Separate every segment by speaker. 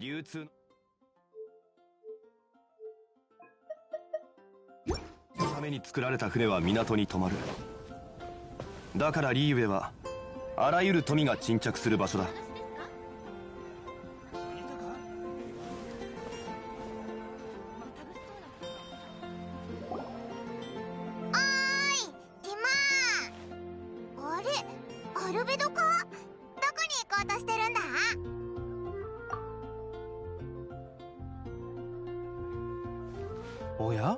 Speaker 1: 流通のために作られた船は港に止まる。だからリーウェはあらゆる富が沈着する場所だ。
Speaker 2: アルベドか？どこに行こうとしてるんだ？
Speaker 3: おや？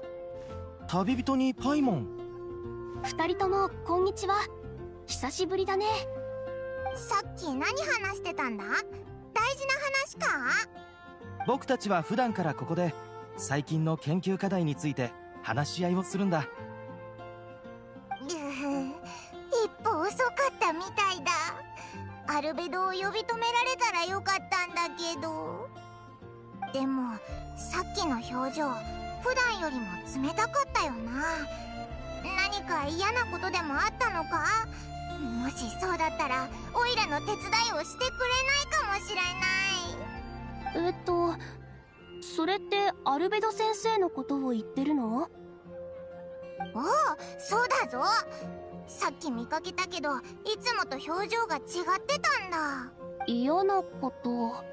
Speaker 3: 旅人にパイモン。
Speaker 4: 二人ともこんにちは。久しぶりだね。
Speaker 2: さっき何話してたんだ？大事な話か？
Speaker 3: 僕たちは普段からここで最近の研究課題について話し合いをするんだ。
Speaker 2: 一歩遅かったみたいだ。アルベドを呼び止められたらよかったんだけど。でもさっきの表情、普段よりも冷たかったよな。何か嫌なことでもあったのか？もしそうだったらオイラの手伝いをしてくれないかもしれない。
Speaker 4: それってアルベド先生のことを言ってるの？
Speaker 2: おお、そうだぞ。さっき見かけたけど、いつもと表情が違ってたんだ。
Speaker 4: 嫌なこと。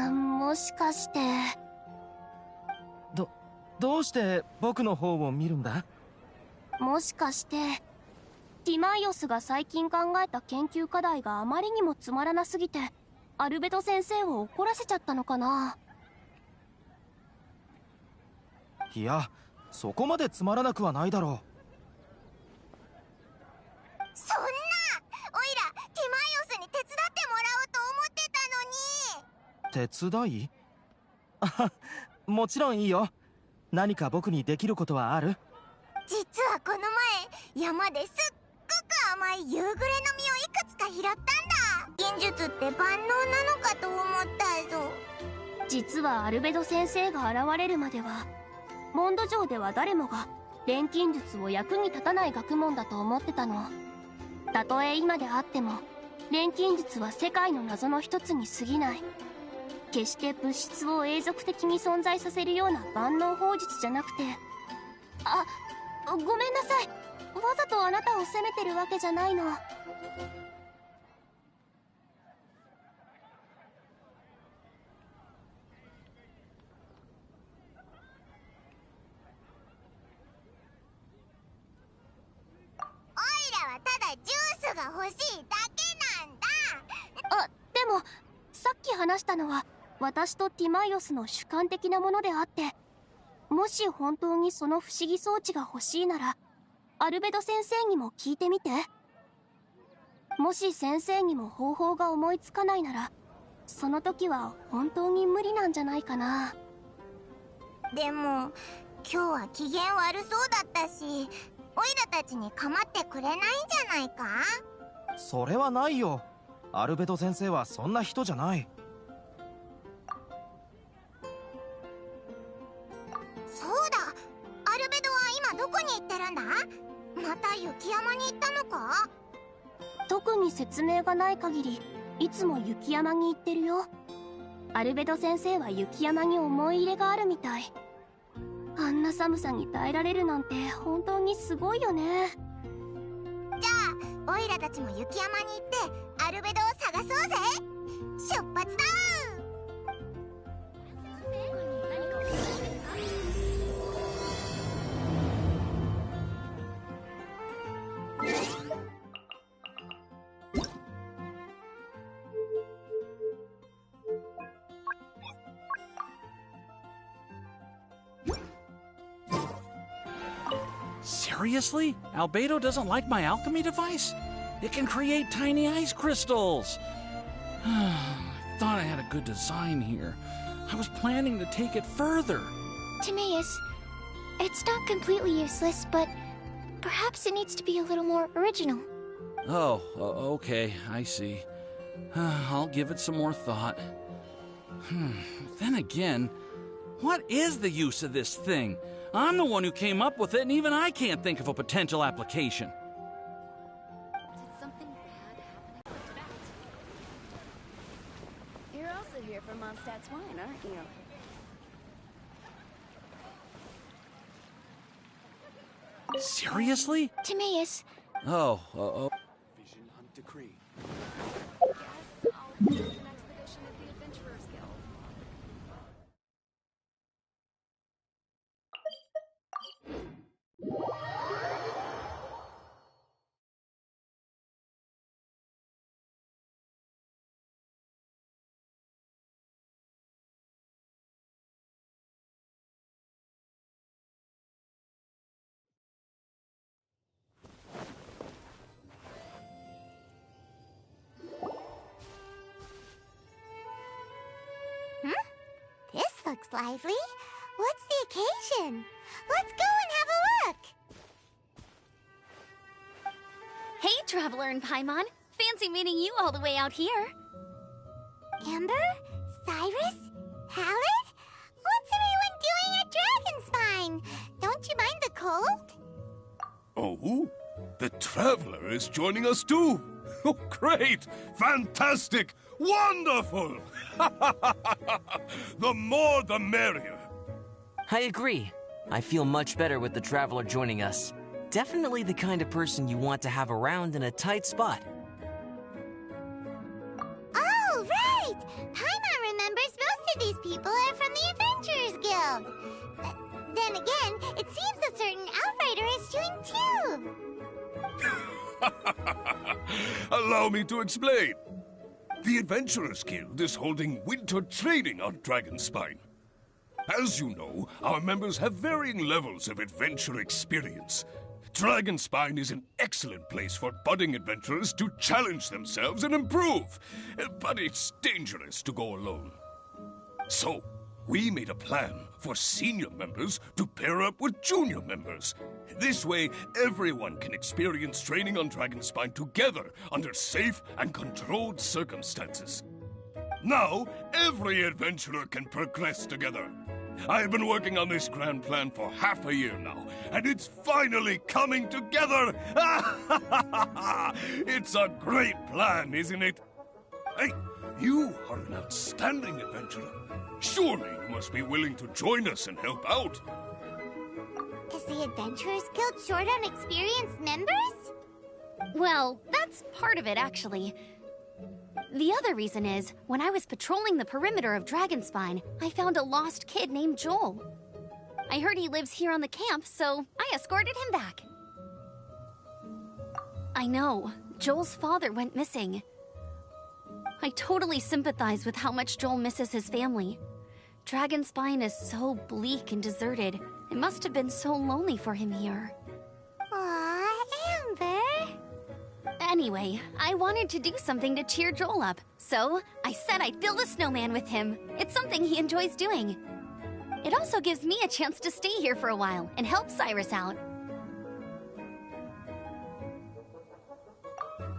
Speaker 4: もしかして。
Speaker 3: どうして僕の方を見るんだ？
Speaker 4: もしかしてティマイオスが最近考えた研究課題があまりにもつまらなすぎてアルベド先生を怒らせちゃったのかな？
Speaker 3: いや、そこまでつまらなくはないだろう。
Speaker 2: そんな、オイラティマイオスに手伝ってもらおうと思ってたのに。
Speaker 3: 手伝い？あ、もちろんいいよ。何か僕にできることはある？
Speaker 2: 実はこの前、山ですっごく甘い夕暮れの実をいくつか拾ったんだ。忍術って万能なのかと思ったぞ。
Speaker 4: 実はアルベド先生が現れるまではモンド上では誰もが錬金術を役に立たない学問だと思ってたの。たとえ今であっても錬金術は世界の謎の一つに過ぎない。決して物質を永続的に存在させるような万能法術じゃなくて。ごめんなさい。わざとあなたを責めてるわけじゃないの。
Speaker 2: はただジュースが欲しいだけなんだ。
Speaker 4: でもさっき話したのは私とティマイオスの主観的なものであって、もし本当にその不思議装置が欲しいならアルベド先生にも聞いてみて。もし先生にも方法が思いつかないならその時は本当に無理なんじゃないかな。
Speaker 2: でも今日は機嫌悪そうだったし、オイラたちに構ってくれないんじゃないか？
Speaker 3: それはないよ。アルベド先生はそんな人じゃない。
Speaker 2: そうだ、アルベドは今どこに行ってるんだ？また雪山に行ったのか？
Speaker 4: 特に説明がない限りいつも雪山に行ってるよ。アルベド先生は雪山に思い入れがあるみたい。あんな寒さに耐えられるなんて本当にすごいよね。
Speaker 2: じゃあオイラたちも雪山に行ってアルベドを探そうぜ。出発だ。
Speaker 5: Seriously? Albedo doesn't like my alchemy device? It can create tiny ice crystals! I thought I had a good design here. I was planning to take it further.
Speaker 6: Timaeus, it's not completely useless, but perhaps it needs to be a little more original.
Speaker 5: Oh, okay, I see. I'll give it some more thought. Then again, what is the use of this thing? I'm the one who came up with it, and even I can't think of a potential application.
Speaker 6: Did something bad happen? You're also
Speaker 7: keen, aren't you?
Speaker 5: Seriously?
Speaker 6: Timaeus,
Speaker 5: Oh.
Speaker 8: Vision Hunt Decree.
Speaker 7: Yes, I'll host an expedition at the Adventurers Guild.
Speaker 2: This looks lively. What's the occasion? Let's go and have a look.
Speaker 9: Hey, Traveler and Paimon. Fancy meeting you all the way out here.
Speaker 2: Amber? Cyrus? Halid? What's everyone doing at Dragonspine? Don't you mind the cold?
Speaker 10: Oh, the Traveler is joining us too. Oh, great! Fantastic! Wonderful! The more the merrier.
Speaker 11: I agree. I feel much better with the Traveler joining us. Definitely the kind of person you want to have around in a tight spot.
Speaker 2: Oh, right! Paimon remembers most of these people are from the Adventurers Guild. Then again, it seems a certain Outrider is doing too.
Speaker 10: Allow me to explain. The Adventurers Guild is holding winter training on Dragonspine. As you know, our members have varying levels of adventure experience. Dragonspine is an excellent place for budding adventurers to challenge themselves and improve, but it's dangerous to go alone. So, we made a plan for senior members to pair up with junior members. This way, everyone can experience training on Dragonspine together under safe and controlled circumstances. Now, every adventurer can progress together. I've been working on this grand plan for half a year now, and it's finally coming together! It's a great plan, isn't it? Hey, you are an outstanding adventurer. Surely you must be willing to join us and help out.
Speaker 2: Is the Adventurers Guild short on experienced members?
Speaker 9: Well, that's part of it, actually. The other reason is, when I was patrolling the perimeter of Dragonspine, I found a lost kid named Joel. I heard he lives here on the camp, so I escorted him back. I know, Joel's father went missing. I totally sympathize with how much Joel misses his family. Dragonspine is so bleak and deserted. It must have been so lonely for him here.
Speaker 2: Aw, Amber.
Speaker 9: Anyway, I wanted to do something to cheer Joel up, so I said I'd build a snowman with him. It's something he enjoys doing. It also gives me a chance to stay here for a while and help Cyrus out.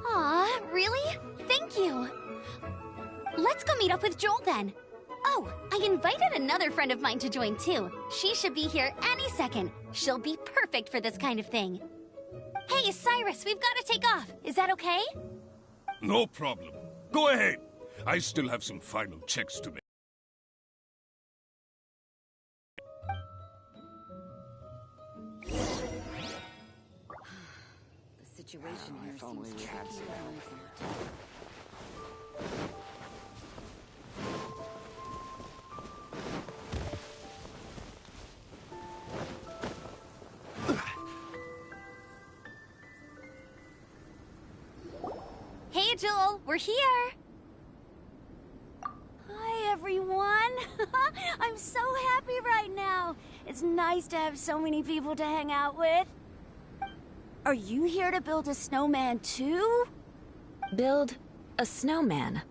Speaker 9: Aw, really? Thank you. Let's go meet up with Joel then. Oh, I invited another friend of mine to join too. She should be here any second. She'll be perfect for this kind of thing. Hey, Cyrus, we've got to take off. Is that okay?
Speaker 10: No problem. Go ahead. I still have some final checks to make.
Speaker 7: The situation here seems trickier than I thought.
Speaker 9: Hey, Joel, we're here.
Speaker 12: Hi, everyone. I'm so happy right now. It's nice to have so many people to hang out with. Are you here to build a snowman too?
Speaker 7: Build a snowman.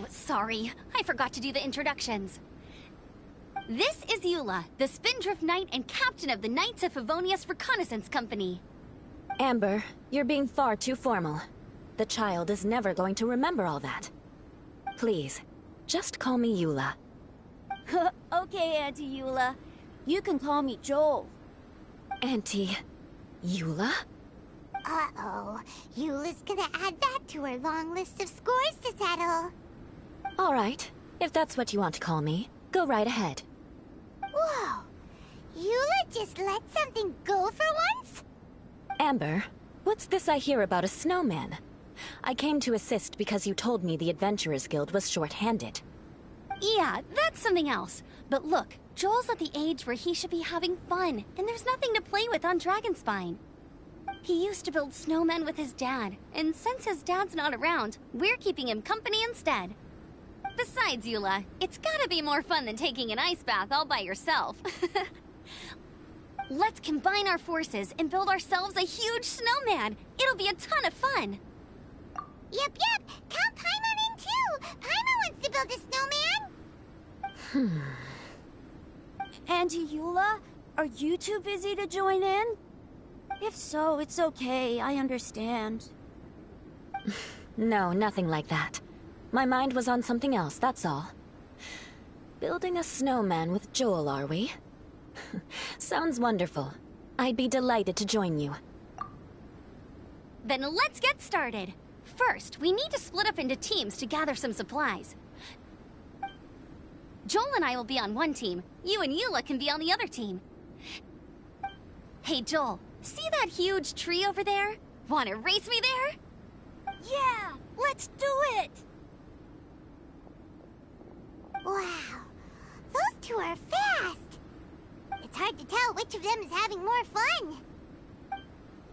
Speaker 9: sorry. I forgot to do the introductions. This is Eula, the Spindrift Knight and captain of the Knights of Favonius Reconnaissance Company.
Speaker 12: Amber, you're being far too formal. The child is never going to remember all that. Please, just call me Eula.
Speaker 13: Okay, Auntie Eula. You can call me Joel.
Speaker 12: Auntie Eula?
Speaker 2: Uh-oh. Eula's gonna add that to her long list of scores to settle.
Speaker 12: All right, if that's what you want to call me, go right ahead.
Speaker 2: Whoa! Eula just let something go for once?
Speaker 12: Amber, what's this I hear about a snowman? I came to assist because you told me the Adventurers Guild was short-handed.
Speaker 9: Yeah, that's something else. But look, Joel's at the age where he should be having fun, and there's nothing to play with on Dragonspine. He used to build snowmen with his dad, and since his dad's not around, we're keeping him company instead. Besides, Eula, it's gotta be more fun than taking an ice bath all by yourself. Let's combine our forces and build ourselves a huge snowman. It'll be a ton of fun.
Speaker 2: Yep. Count Paimon in too. Paimon wants to build a snowman.
Speaker 13: Auntie Eula, are you too busy to join in? If so, it's okay. I understand.
Speaker 12: No, nothing like that. My mind was on something else, that's all. Building a snowman with Joel, are we? Sounds wonderful. I'd be delighted to join you.
Speaker 9: Then let's get started. First, we need to split up into teams to gather some supplies. Joel and I will be on one team. You and Eula can be on the other team. Hey, Joel, see that huge tree over there? Wanna race me there?
Speaker 13: Yeah, let's do it!
Speaker 2: Wow, those two are fast. It's hard to tell which of them is having more fun.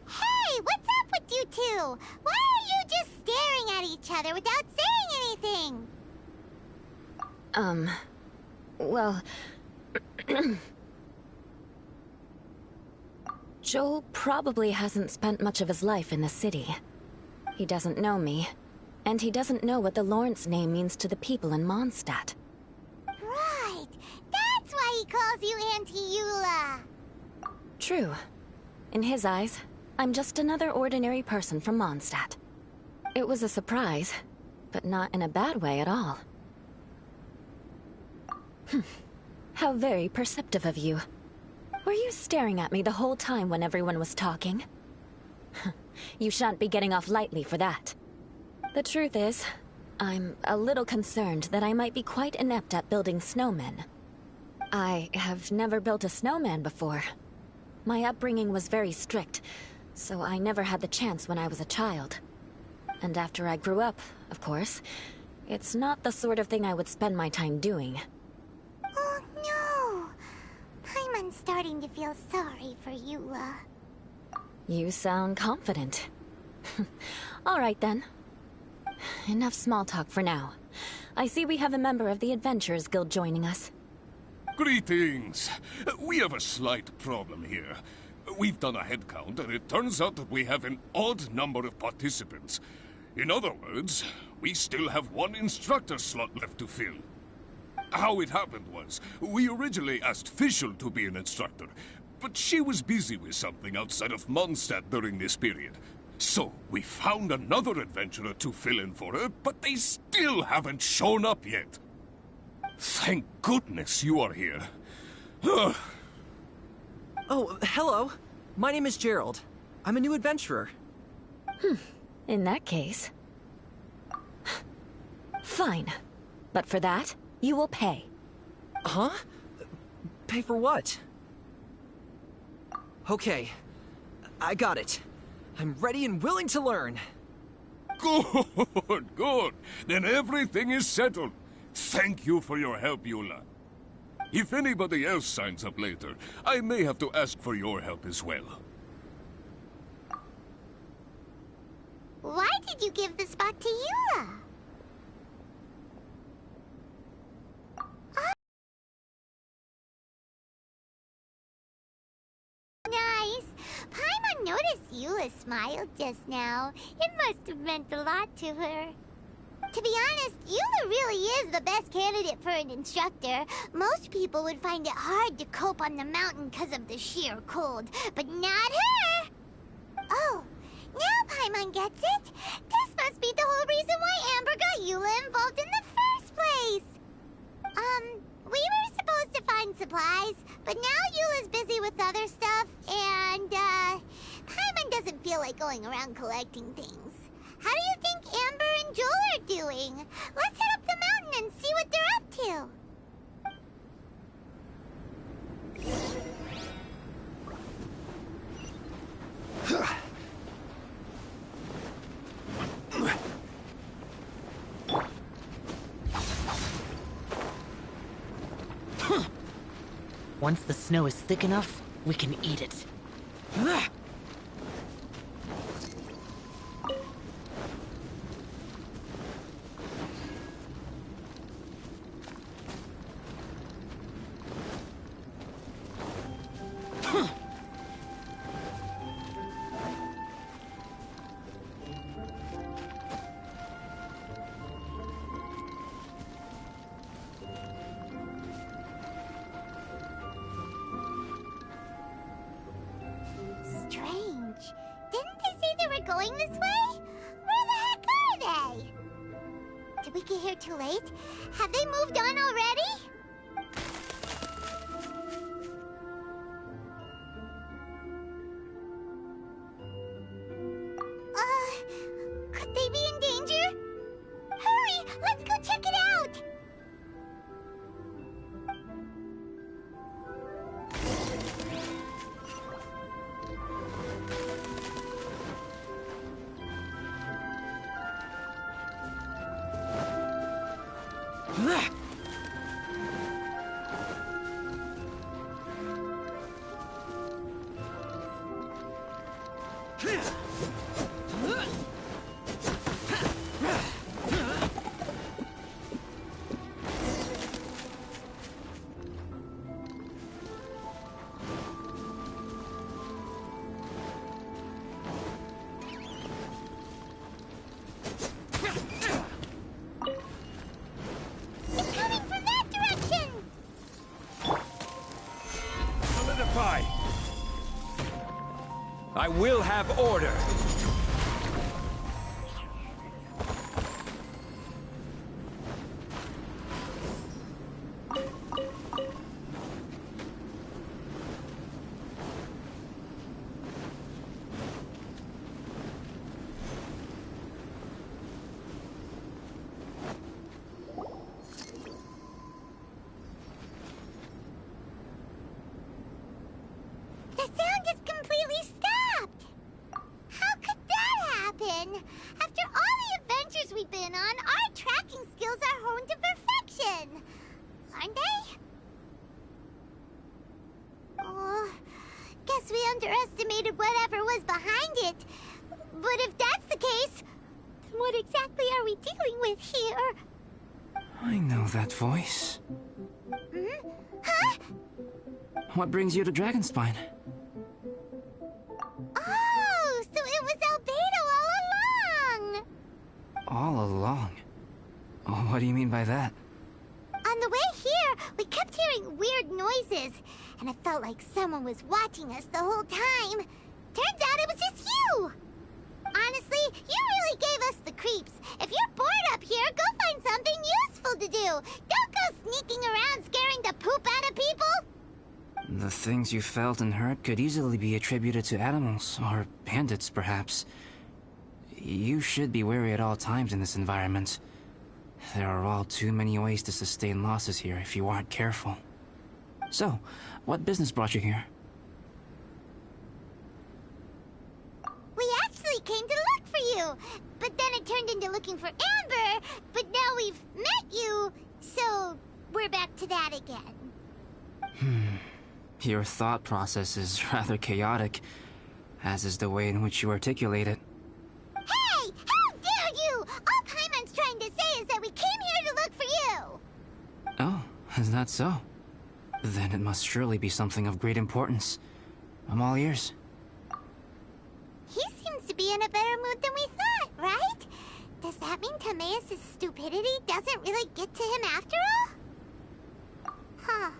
Speaker 2: Hey, what's up with you two? Why are you just staring at each other without saying anything?
Speaker 12: Well... Joel probably hasn't spent much of his life in the city. He doesn't know me, and he doesn't know what the Lawrence name means to the people in Mondstadt.
Speaker 2: Right, that's why he calls you Auntie Eula.
Speaker 12: True. In his eyes, I'm just another ordinary person from Mondstadt. It was a surprise, but not in a bad way at all. How very perceptive of you. Were you staring at me the whole time when everyone was talking? You shan't be getting off lightly for that. The truth is, I'm a little concerned that I might be quite inept at building snowmen. I have never built a snowman before. My upbringing was very strict, so I never had the chance when I was a child. And after I grew up, of course, it's not the sort of thing I would spend my time doing.
Speaker 2: Oh no! Paimon's starting to feel sorry for Eula.
Speaker 12: You sound confident. All right then. Enough small talk for now. I see we have a member of the Adventurers Guild joining us.
Speaker 10: Greetings. We have a slight problem here. We've done a head count, and it turns out that we have an odd number of participants. In other words, we still have one instructor slot left to fill. How it happened was, we originally asked Fischl to be an instructor, but she was busy with something outside of Mondstadt during this period. So, we found another adventurer to fill in for her, but they still haven't shown up yet. Thank goodness you are here.
Speaker 14: Oh, hello. My name is Gerald. I'm a new adventurer.
Speaker 12: In that case... Fine. But for that, you will pay.
Speaker 14: Huh? Pay for what? Okay. I got it. I'm ready and willing to learn.
Speaker 10: Good, good. Then everything is settled. Thank you for your help, Eula. If anybody else signs up later, I may have to ask for your help as well.
Speaker 2: Why did you give the spot to Eula? Nice. Paimon noticed Eula smiled just now. It must have meant a lot to her. To be honest, Eula really is the best candidate for an instructor. Most people would find it hard to cope on the mountain because of the sheer cold, but not her! Oh, now Paimon gets it. This must be the whole reason why Amber got Eula involved in the first place. We were supposed to find supplies, but now Eula's busy with other stuff, and, Paimon doesn't feel like going around collecting things. How do you think Amber and Joel are doing? Let's head up the mountain and see what they're up to.
Speaker 15: Once the snow is thick enough, we can eat it.
Speaker 2: Strange. Didn't they say they were going this way? Where the heck are they? Did we get here too late? Have they moved on already? Could they be in danger? Hurry! Let's go check it out!
Speaker 16: I will have order.
Speaker 2: The sound is completely stopped! How could that happen? After all the adventures we've been on, our tracking skills are honed to perfection! Aren't they? Oh, guess we underestimated whatever was behind it. But if that's the case, then what exactly are we dealing with here?
Speaker 11: I know that voice.
Speaker 2: Hmm? Huh?
Speaker 11: What brings you to Dragonspine?
Speaker 2: Oh, so it was Albedo all along!
Speaker 11: All along? Oh, what do you mean by that?
Speaker 2: On the way here, we kept hearing weird noises, and it felt like someone was watching us the whole time. Turns out it was just you! Honestly, you really gave us the creeps. If you're bored up here, go find something useful to do. Don't go sneaking around scaring the poop out of people!
Speaker 11: The things you felt and heard could easily be attributed to animals, or bandits, perhaps. You should be wary at all times in this environment. There are all too many ways to sustain losses here if you aren't careful. So, what business brought you here?
Speaker 2: We actually came to look for you, but then it turned into looking for Amber, but now we've met you, so we're back to that again.
Speaker 11: Your thought process is rather chaotic, as is the way in which you articulate it.
Speaker 2: Hey! How dare you! All Paimon's trying to say is that we came here to look for you!
Speaker 11: Oh, is that so? Then it must surely be something of great importance. I'm all ears.
Speaker 2: He seems to be in a better mood than we thought, right? Does that mean Timaeus' stupidity doesn't really get to him after all? Huh.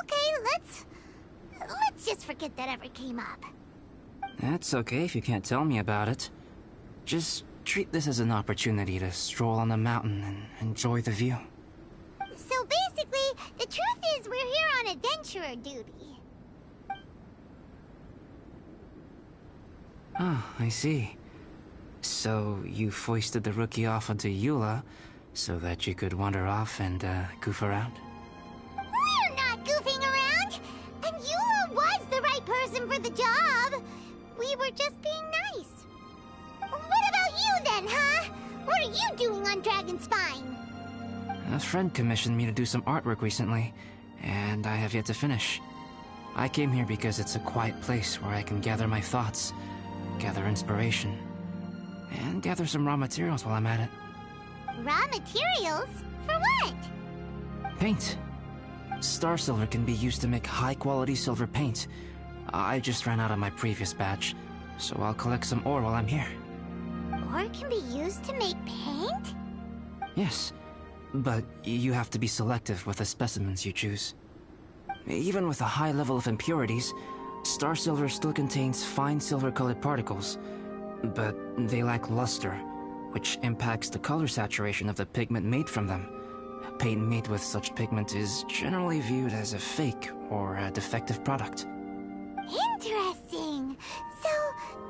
Speaker 2: Okay, let's just forget that ever came up.
Speaker 11: That's okay if you can't tell me about it. Just treat this as an opportunity to stroll on the mountain and enjoy the view.
Speaker 2: So basically, the truth is we're here on adventurer duty.
Speaker 11: Ah, I see. So you foisted the rookie off onto Eula so that you could wander off and goof around?
Speaker 2: We're not goofing around! And Eula was the right person for the job! We were just being nice. What about you then, huh? What are you doing on Dragonspine?
Speaker 11: A friend commissioned me to do some artwork recently, and I have yet to finish. I came here because it's a quiet place where I can gather my thoughts, gather inspiration, and gather some raw materials while I'm at it.
Speaker 2: Raw materials? For what?
Speaker 11: Paint. Star silver can be used to make high-quality silver paint. I just ran out of my previous batch, so I'll collect some ore while I'm here.
Speaker 2: Ore can be used to make paint?
Speaker 11: Yes, but you have to be selective with the specimens you choose. Even with a high level of impurities, star silver still contains fine silver-colored particles, but they lack luster, which impacts the color saturation of the pigment made from them. Paint made with such pigment is generally viewed as a fake or a defective product.
Speaker 2: Interesting. So,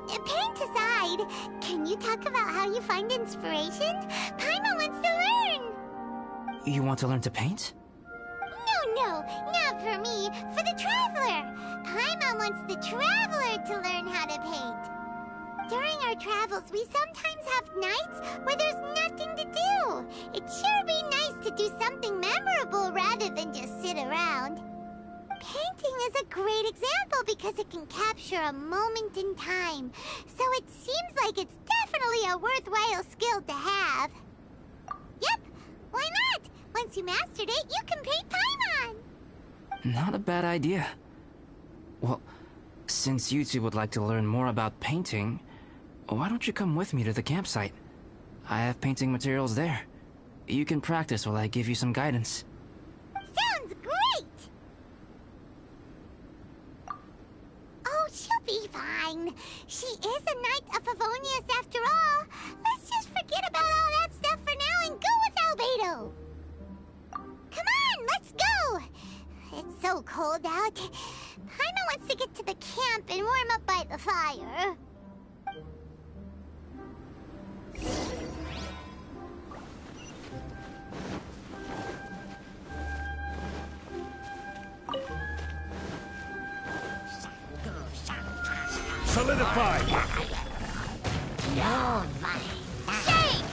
Speaker 2: paint aside, can you talk about how you find inspiration? Paimon wants to learn!
Speaker 11: You want to learn to paint?
Speaker 2: No, not for me. For the Traveler. Paimon wants the Traveler to learn how to paint. During our travels, we sometimes have nights where there's nothing to do. It'd sure be nice to do something memorable rather than just sit around. Painting is a great example because it can capture a moment in time. So it seems like it's definitely a worthwhile skill to have. Yep, why not? Once you mastered it, you can paint Paimon.
Speaker 11: Not a bad idea. Well, since you two would like to learn more about painting, why don't you come with me to the campsite? I have painting materials there. You can practice while I give you some guidance.
Speaker 2: Sounds great! Oh, she'll be fine. She is a Knight of Favonius after all. Let's just forget about all that stuff for now and go with Albedo. Come on, let's go! It's so cold out. Paimon wants to get to the camp and warm up by the fire.
Speaker 16: Solidify!
Speaker 2: Shake!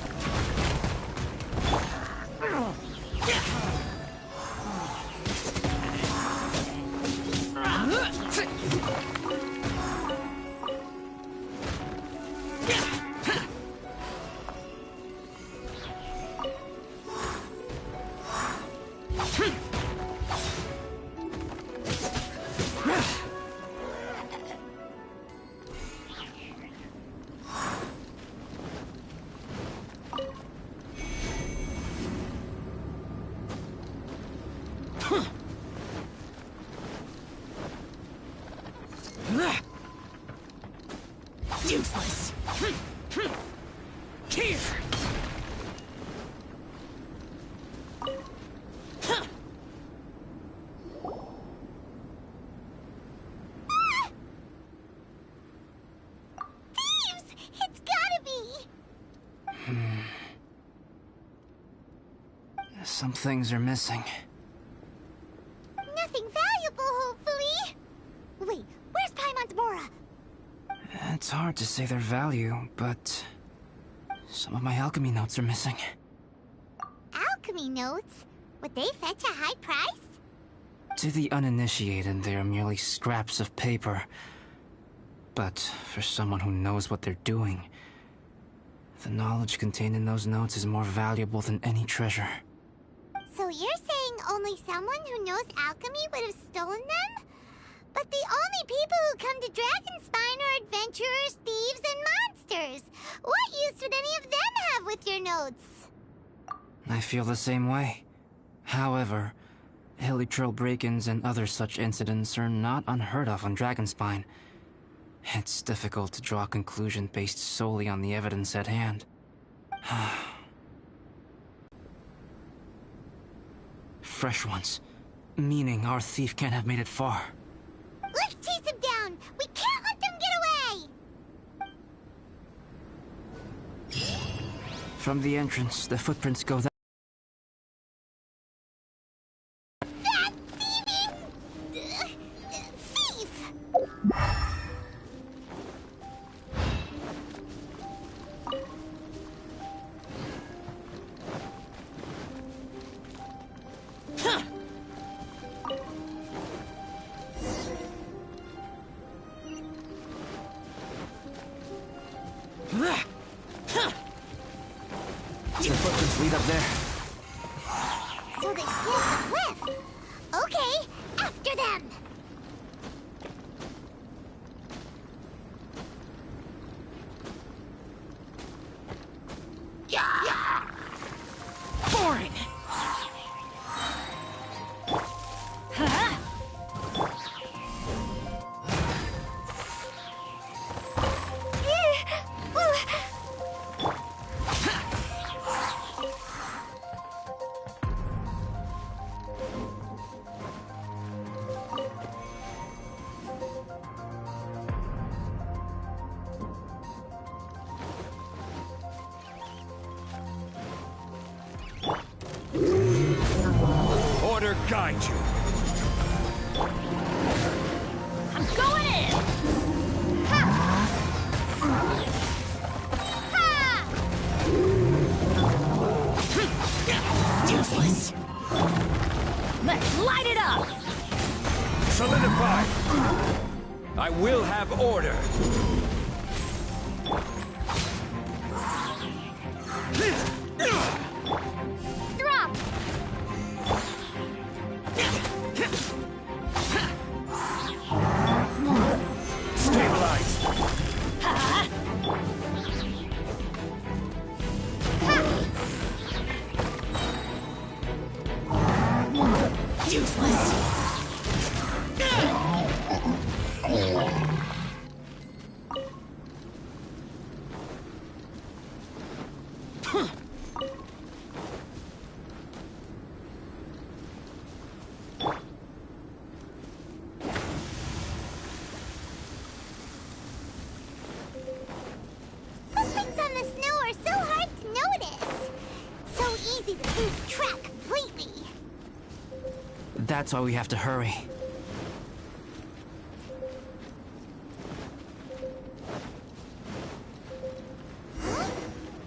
Speaker 15: Useless. Here.
Speaker 2: Thieves! It's gotta be!
Speaker 11: Some things are missing.
Speaker 2: Nothing valuable, hopefully. Wait, where's Paimon's Mora?
Speaker 11: It's hard to say their value, but some of my alchemy notes are missing.
Speaker 2: Alchemy notes? Would they fetch a high price?
Speaker 11: To the uninitiated, they are merely scraps of paper. But for someone who knows what they're doing, the knowledge contained in those notes is more valuable than any treasure.
Speaker 2: So you're saying only someone who knows alchemy would have stolen them? But the only people who come to Dragonspine are adventurers, thieves, and monsters. What use would any of them have with your notes?
Speaker 11: I feel the same way. However, Hilichurl break-ins and other such incidents are not unheard of on Dragonspine. It's difficult to draw a conclusion based solely on the evidence at hand. Fresh ones. Meaning our thief can't have made it far.
Speaker 2: Let's chase him down! We can't let them get away!
Speaker 11: From the entrance, the footprints go that
Speaker 2: That thieving... thief!
Speaker 11: The footprints lead up there.
Speaker 2: So they scaled the cliff! Okay, after them!
Speaker 15: Boring!
Speaker 16: Order guide you.
Speaker 12: I'm going in! Useless! Let's light it up!
Speaker 16: Solidify. I will have order.
Speaker 2: Drop!
Speaker 16: Stabilize.
Speaker 12: Useless!
Speaker 2: Footprints on the snow are so hard to notice. So easy to lose track completely.
Speaker 11: That's why we have to hurry.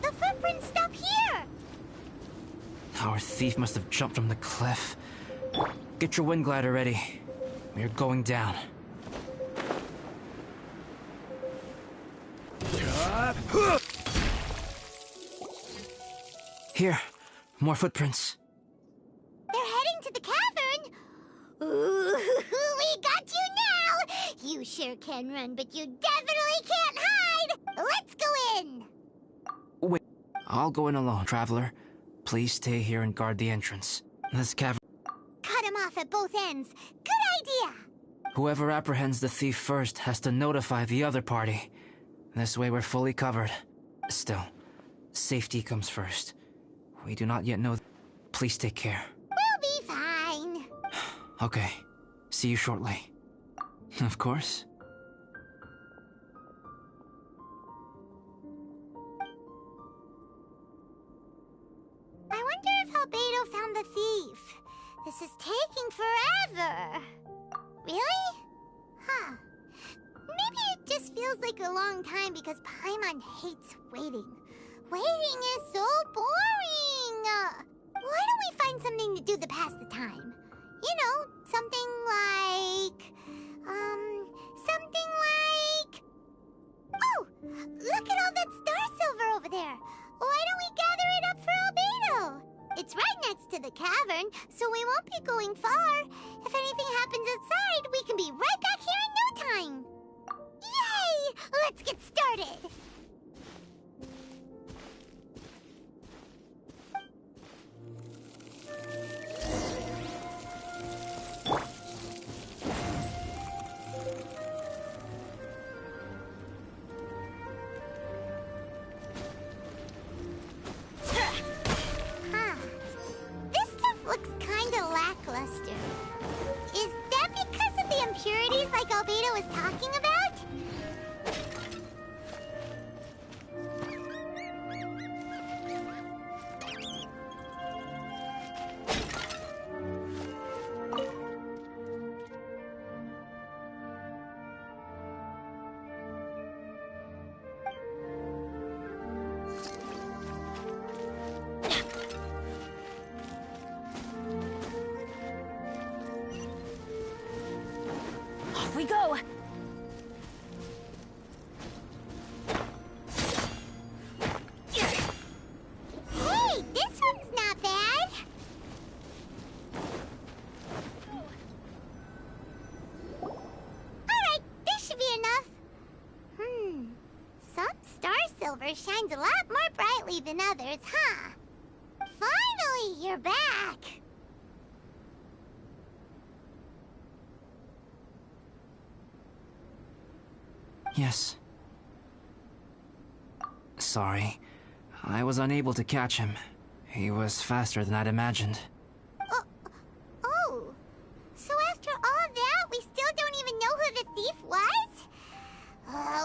Speaker 2: The footprints stop here!
Speaker 11: Our thief must have jumped from the cliff. Get your wind glider ready. We're going down. Here, more footprints.
Speaker 2: They're heading to the cavern! Ooh, we got you now! You sure can run, but you definitely can't hide! Let's go in!
Speaker 11: Wait, I'll go in alone, traveler. Please stay here and guard the entrance. This cavern...
Speaker 2: Cut him off at both ends. Good idea!
Speaker 11: Whoever apprehends the thief first has to notify the other party. This way we're fully covered. Still, safety comes first. We do not yet know... Please take care.
Speaker 2: We'll be fine.
Speaker 11: Okay. See you shortly. Of course.
Speaker 2: I wonder if Albedo found the thief. This is taking forever. Really? Huh. Maybe it just feels like a long time because Paimon hates waiting. Waiting is so boring! Why don't we find something to do to pass the time? You know, something like... something like... Oh! Look at all that star silver over there! Why don't we gather it up for Albedo? It's right next to the tavern, so we won't be going far. If anything happens outside, we can be right back here in no time. Yay! Let's get started! This stuff looks kinda lackluster. Is that because of the impurities like Albedo was talking about?
Speaker 12: Off we go!
Speaker 2: Hey, this one's not bad. Alright, this should be enough. Some star silver shines a lot more brightly than others, huh? Finally, you're back.
Speaker 11: Yes. Sorry. I was unable to catch him. He was faster than I'd imagined.
Speaker 2: Oh, so after all that, we still don't even know who the thief was?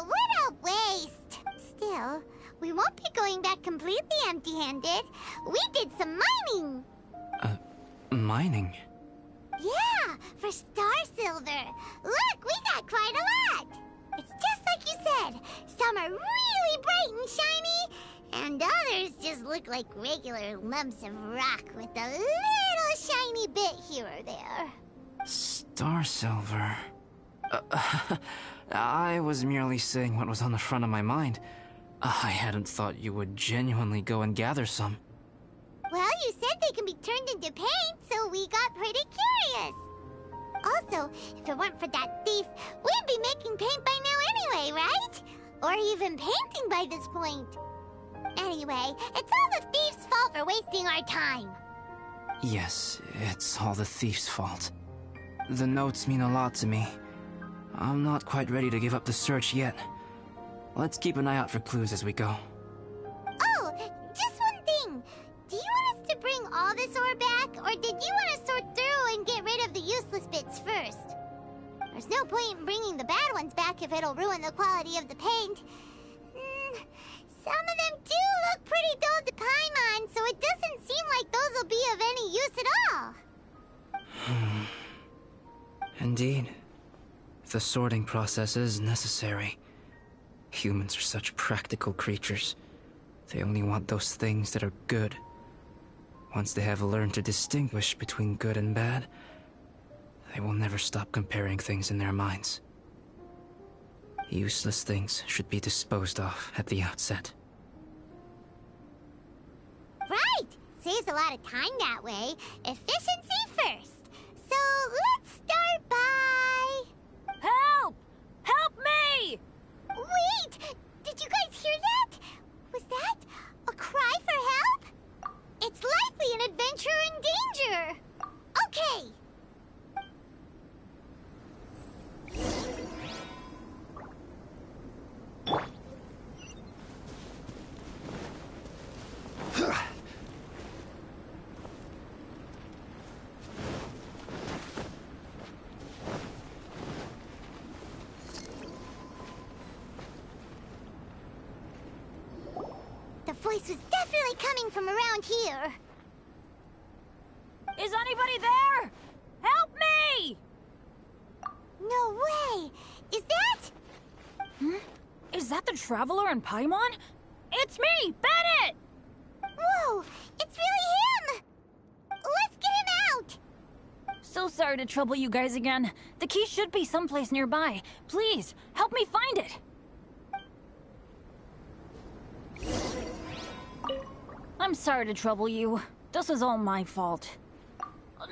Speaker 2: What a waste. Still, we won't be going back completely empty-handed. We did some mining.
Speaker 11: Mining?
Speaker 2: Yeah, for star silver. Look, we got quite a lot. It's just like you said. Some are really bright and shiny, and others just look like regular lumps of rock with a little shiny bit here or there.
Speaker 11: Star silver. I was merely saying what was on the front of my mind. I hadn't thought you would genuinely go and gather some.
Speaker 2: Well, you said they can be turned into paint, so we got pretty curious. Also, if it weren't for that thief, we'd be making paint by now anyway, right? Or even painting by this point. Anyway, it's all the thief's fault for wasting our time.
Speaker 11: Yes, it's all the thief's fault. The notes mean a lot to me. I'm not quite ready to give up the search yet. Let's keep an eye out for clues as we go.
Speaker 2: Oh, just one thing. Do you want us to bring all this ore back, or did you want to sort through and get rid of the useless bits first? There's no point in bringing the bad ones back if it'll ruin the quality of the paint. Some of them do look pretty dull to Paimon, so it doesn't seem like those will be of any use at all.
Speaker 11: Indeed. The sorting process is necessary. Humans are such practical creatures. They only want those things that are good. Once they have learned to distinguish between good and bad, they will never stop comparing things in their minds. Useless things should be disposed of at the outset.
Speaker 2: Right! Saves a lot of time that way. Efficiency first. So let's start by...
Speaker 12: Help! Help me!
Speaker 2: Wait! Did you guys hear that? Was that a cry for help? It's likely an adventurer in danger. Okay. The voice was definitely coming from around here.
Speaker 12: Is anybody there? Help me!
Speaker 2: No way! Is that...
Speaker 12: Is that the Traveler in Paimon? It's me, Bennett!
Speaker 2: Whoa! It's really him! Let's get him out!
Speaker 12: So sorry to trouble you guys again. The key should be someplace nearby. Please, help me find it! I'm sorry to trouble you. This is all my fault.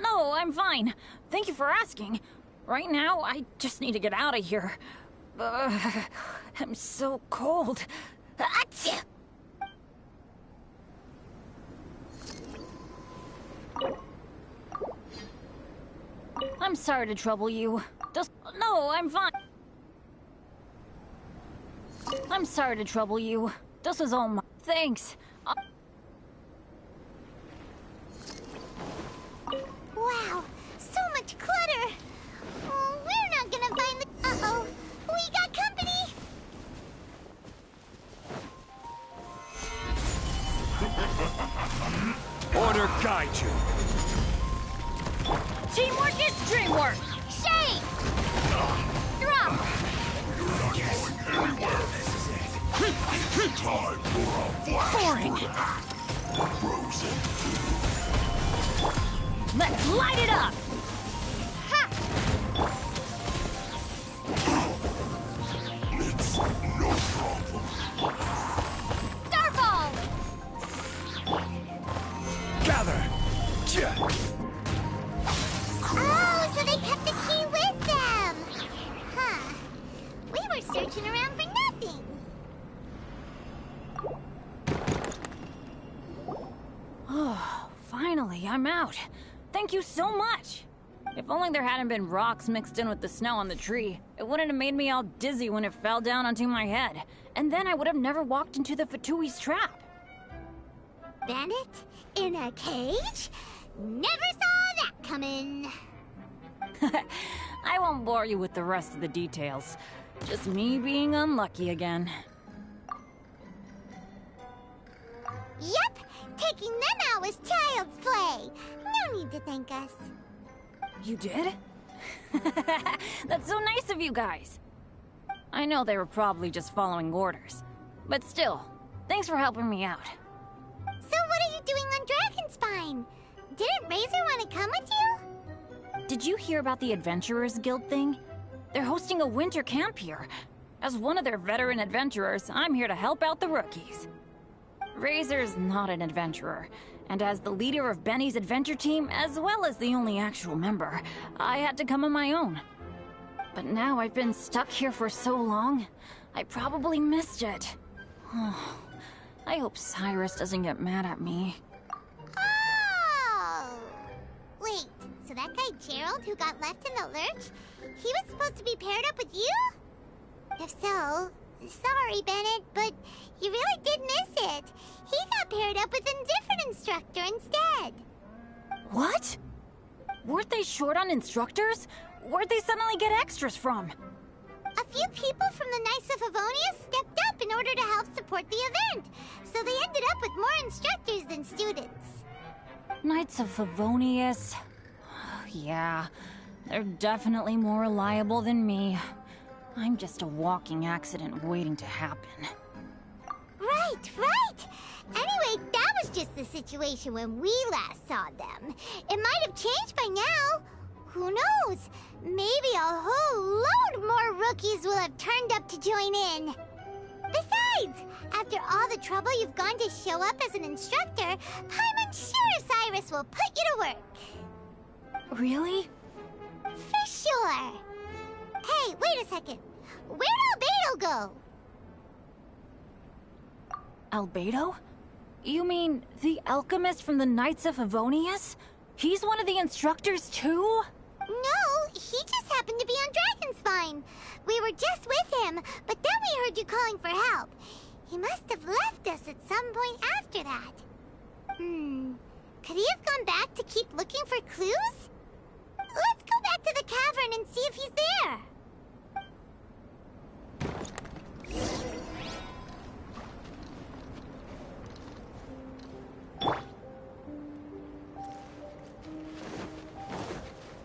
Speaker 12: no, I'm fine. Thank you for asking. Right now, I just need to get out of here. I'm so cold. Achoo! I'm sorry to trouble you. Just no, I'm fine. I'm sorry to trouble you. This is all my thanks.
Speaker 2: Wow, so much clutter. Oh, we're not gonna find the. Uh-oh, we got company.
Speaker 16: Order guide you.
Speaker 12: Teamwork is dreamwork.
Speaker 2: Shake!
Speaker 12: Drop!
Speaker 10: Time for a flash
Speaker 12: Boring. Let's light it up!
Speaker 2: Ha!
Speaker 10: It's no problem.
Speaker 2: Starball!
Speaker 16: Gather.
Speaker 2: Oh, so they kept the key with them! Huh. We were searching around for nothing.
Speaker 12: Oh, finally, I'm out. Thank you so much. If only there hadn't been rocks mixed in with the snow on the tree, it wouldn't have made me all dizzy when it fell down onto my head. And then I would have never walked into the Fatui's trap.
Speaker 2: Bandit? In a cage? Never saw that coming.
Speaker 12: I won't bore you with the rest of the details. Just me being unlucky again.
Speaker 2: Yep, taking them out was child's play. No need to thank us.
Speaker 12: You did? That's so nice of you guys. I know they were probably just following orders. But still, thanks for helping me out.
Speaker 2: So what are you doing on Dragonspine? Didn't Razor want to come with you?
Speaker 12: Did you hear about the Adventurers Guild thing? They're hosting a winter camp here. As one of their veteran adventurers, I'm here to help out the rookies. Razor's not an adventurer, and as the leader of Benny's adventure team, as well as the only actual member, I had to come on my own. But now I've been stuck here for so long, I probably missed it. I hope Cyrus doesn't get mad at me.
Speaker 2: Oh! Wait, so that guy Gerald who got left in the lurch, he was supposed to be paired up with you? If so, sorry, Bennett, but you really did miss it. He got paired up with a different instructor instead.
Speaker 12: What? Weren't they short on instructors? Where'd they suddenly get extras from?
Speaker 2: A few people from the Knights of Avonia stepped up in order to help support the event, so they ended up with more instructors than students.
Speaker 12: Knights of Favonius. Yeah, they're definitely more reliable than me. I'm just a walking accident waiting to happen.
Speaker 2: Right, right! Anyway, that was just the situation when we last saw them. It might have changed by now. Who knows? Maybe a whole load more rookies will have turned up to join in. Besides, after all the trouble you've gone to show up as an instructor, I'm sure Cyrus will put you to work.
Speaker 12: Really?
Speaker 2: For sure. Hey, wait a second. Where'd Albedo go?
Speaker 12: Albedo? You mean the alchemist from the Knights of Favonius? He's one of the instructors too?
Speaker 2: No, he just happened to be on Dragonspine. We were just with him, but then we heard you calling for help. He must have left us at some point after that. Could he have gone back to keep looking for clues? Let's go back to the cavern and see if he's there.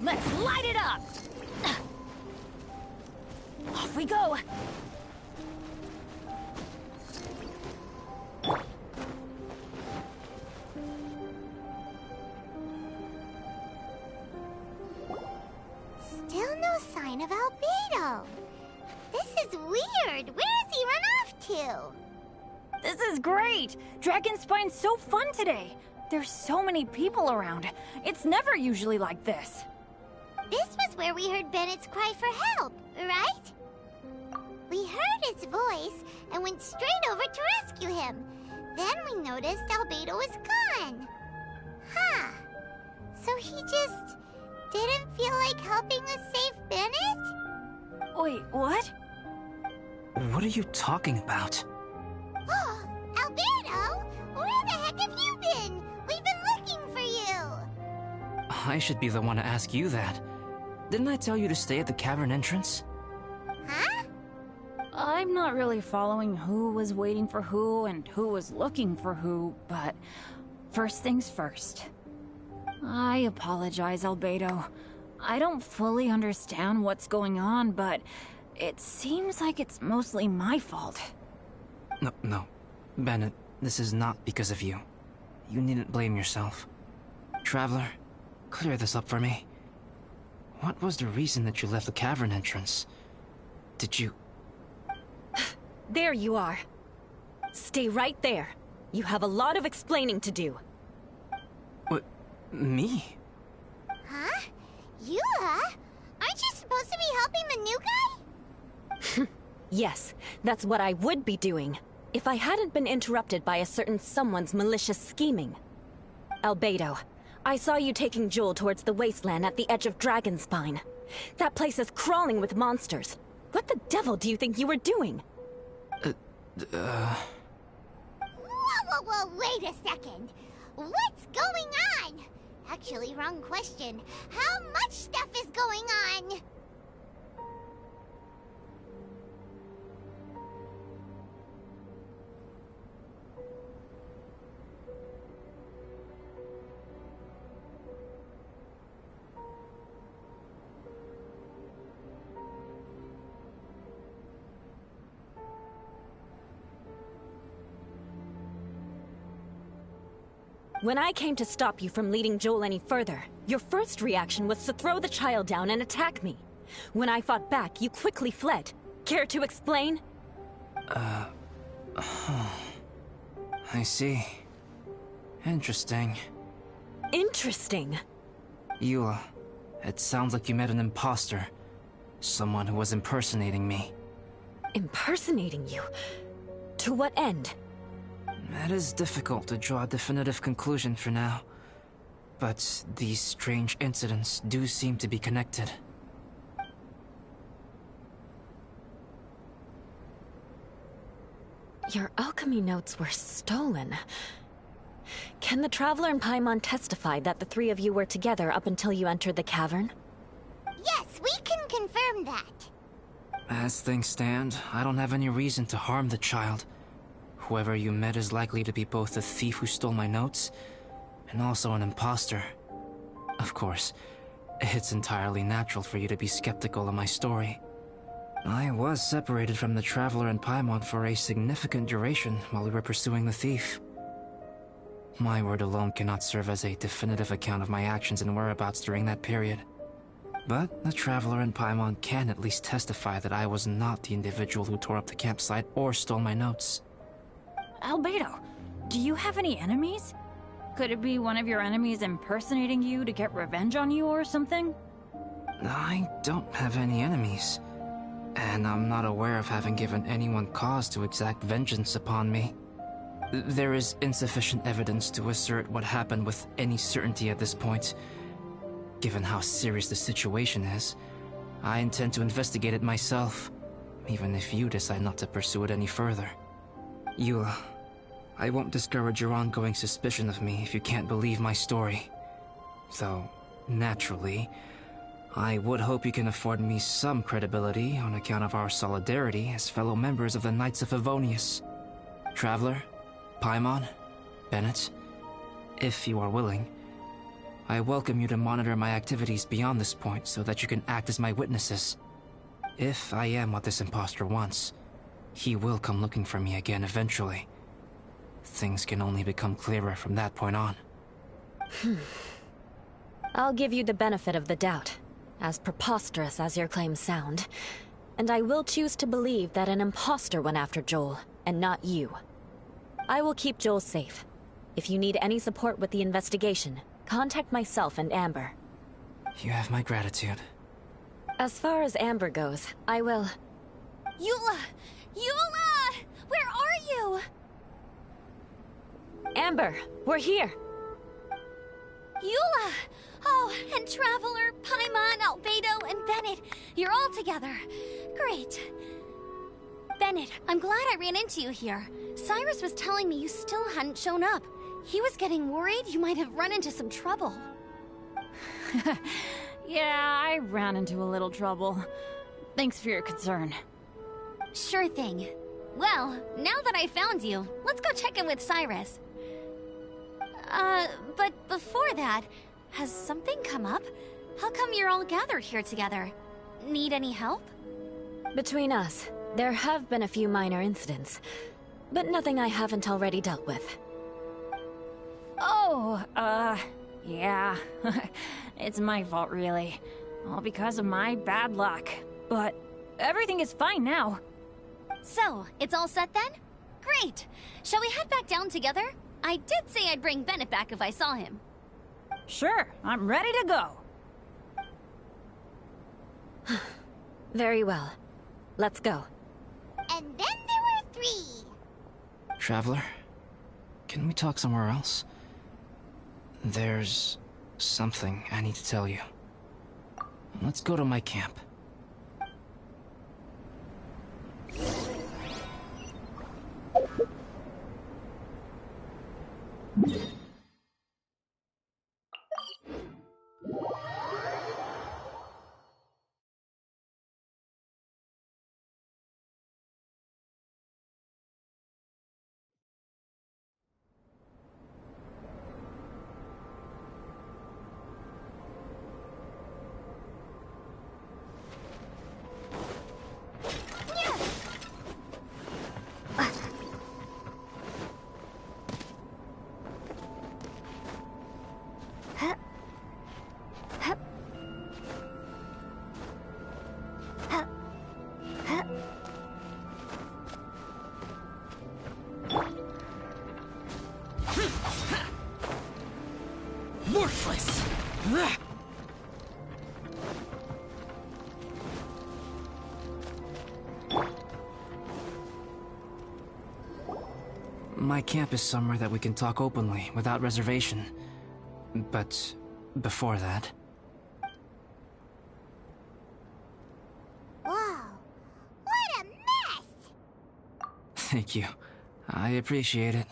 Speaker 12: Let's light it up! Off we go!
Speaker 2: Still no sign of Albedo. This is weird. Where has he run off to?
Speaker 12: This is great! Dragonspine's so fun today! There's so many people around. It's never usually like this.
Speaker 2: This was where we heard Bennett's cry for help, right? We heard his voice and went straight over to rescue him. Then we noticed Albedo was gone. Huh. So he just didn't feel like helping us save Bennett?
Speaker 12: Wait, what?
Speaker 11: What are you talking about?
Speaker 2: Oh, Albedo! Where the heck have you been? We've been looking for you!
Speaker 11: I should be the one to ask you that. Didn't I tell you to stay at the cavern entrance?
Speaker 2: Huh?
Speaker 12: I'm not really following who was waiting for who and who was looking for who, but first things first. I apologize, Albedo. I don't fully understand what's going on, but it seems like it's mostly my fault.
Speaker 11: No. Bennett, this is not because of you. You needn't blame yourself. Traveler, clear this up for me. What was the reason that you left the cavern entrance? Did you...
Speaker 17: There you are. Stay right there. You have a lot of explaining to do.
Speaker 11: What? Me?
Speaker 2: Huh? Eula? Aren't you supposed to be helping the new guy?
Speaker 17: Yes, that's what I would be doing, if I hadn't been interrupted by a certain someone's malicious scheming. Albedo, I saw you taking Joel towards the wasteland at the edge of Dragonspine. That place is crawling with monsters. What the devil do you think you were doing?
Speaker 2: Whoa, wait a second. What's going on? Actually, wrong question. How much stuff is going on?
Speaker 17: When I came to stop you from leading Joel any further, your first reaction was to throw the child down and attack me. When I fought back, you quickly fled. Care to explain?
Speaker 11: I see. Interesting.
Speaker 17: Interesting?
Speaker 11: Eula, it sounds like you met an imposter. Someone who was impersonating me.
Speaker 17: Impersonating you? To what end?
Speaker 11: It is difficult to draw a definitive conclusion for now. But these strange incidents do seem to be connected.
Speaker 17: Your alchemy notes were stolen. Can the Traveler and Paimon testify that the three of you were together up until you entered the cavern?
Speaker 2: Yes, we can confirm that.
Speaker 11: As things stand, I don't have any reason to harm the child. Whoever you met is likely to be both the thief who stole my notes, and also an imposter. Of course, it's entirely natural for you to be skeptical of my story. I was separated from the Traveler and Paimon for a significant duration while we were pursuing the thief. My word alone cannot serve as a definitive account of my actions and whereabouts during that period. But the Traveler and Paimon can at least testify that I was not the individual who tore up the campsite or stole my notes.
Speaker 12: Albedo, do you have any enemies? Could it be one of your enemies impersonating you to get revenge on you or something?
Speaker 11: I don't have any enemies. And I'm not aware of having given anyone cause to exact vengeance upon me. There is insufficient evidence to assert what happened with any certainty at this point. Given how serious the situation is, I intend to investigate it myself, even if you decide not to pursue it any further. Eula, I won't discourage your ongoing suspicion of me if you can't believe my story. Though, naturally, I would hope you can afford me some credibility on account of our solidarity as fellow members of the Knights of Favonius. Traveler, Paimon, Bennett, if you are willing, I welcome you to monitor my activities beyond this point so that you can act as my witnesses. If I am what this imposter wants, he will come looking for me again eventually. Things can only become clearer from that point on.
Speaker 17: I'll give you the benefit of the doubt, as preposterous as your claims sound. And I will choose to believe that an imposter went after Joel, and not you. I will keep Joel safe. If you need any support with the investigation, contact myself and Amber.
Speaker 11: You have my gratitude.
Speaker 17: As far as Amber goes, I will...
Speaker 12: Eula! Eula! Where are you?
Speaker 17: Amber, we're here!
Speaker 9: Eula! Oh, and Traveler, Paimon, Albedo, and Bennett. You're all together. Great. Bennett, I'm glad I ran into you here. Cyrus was telling me you still hadn't shown up. He was getting worried you might have run into some trouble.
Speaker 12: Yeah, I ran into a little trouble. Thanks for your concern.
Speaker 9: Sure thing. Well, now that I found you, let's go check in with Cyrus. But before that, has something come up? How come you're all gathered here together? Need any help?
Speaker 17: Between us, there have been a few minor incidents, but nothing I haven't already dealt with.
Speaker 12: Oh, yeah. It's my fault, really. All because of my bad luck. But everything is fine now.
Speaker 9: So, it's all set then? Great! Shall we head back down together? I did say I'd bring Bennett back if I saw him.
Speaker 12: Sure, I'm ready to go.
Speaker 17: Very well. Let's go.
Speaker 2: And then there were 3.
Speaker 11: Traveler, can we talk somewhere else? There's something I need to tell you. Let's go to my camp.
Speaker 15: Worthless!
Speaker 11: My camp is somewhere that we can talk openly, without reservation. But before that...
Speaker 2: Whoa! What a mess!
Speaker 11: Thank you. I appreciate it.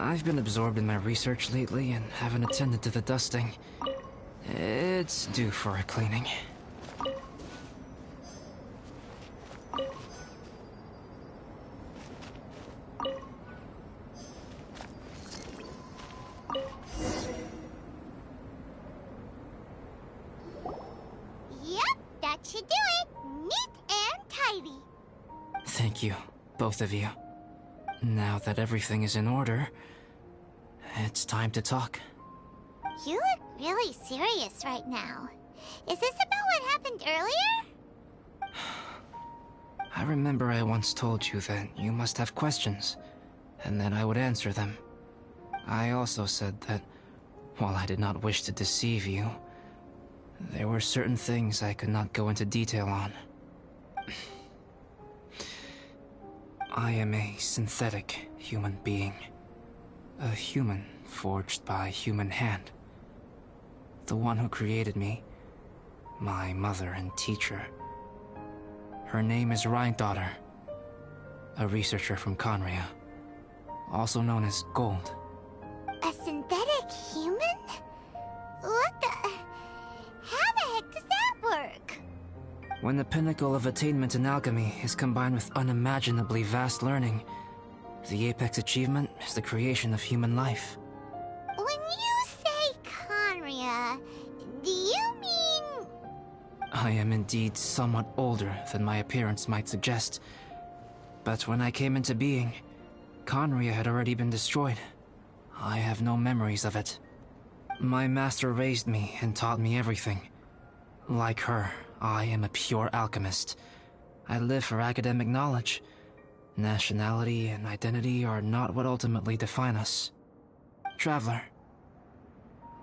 Speaker 11: I've been absorbed in my research lately and haven't attended to the dusting. It's due for a cleaning.
Speaker 2: Yep, that should do it. Neat and tidy.
Speaker 11: Thank you, both of you. Now that everything is in order, it's time to talk.
Speaker 2: You look really serious right now. Is this about what happened earlier?
Speaker 11: I remember I once told you that you must have questions, and that I would answer them. I also said that, while I did not wish to deceive you, there were certain things I could not go into detail on. I am a synthetic human being. A human forged by human hand. The one who created me, my mother and teacher. Her name is Rhyndaughtr, a researcher from Khaenri'ah, also known as Gold.
Speaker 2: A synthetic human? What the... How the heck does that work?
Speaker 11: When the pinnacle of attainment in alchemy is combined with unimaginably vast learning, the apex achievement is the creation of human life.
Speaker 2: When you say Khaenri'ah, do you mean...
Speaker 11: I am indeed somewhat older than my appearance might suggest, but when I came into being, Khaenri'ah had already been destroyed. I have no memories of it. My master raised me and taught me everything. Like her, I am a pure alchemist. I live for academic knowledge. Nationality and identity are not what ultimately define us. Traveler,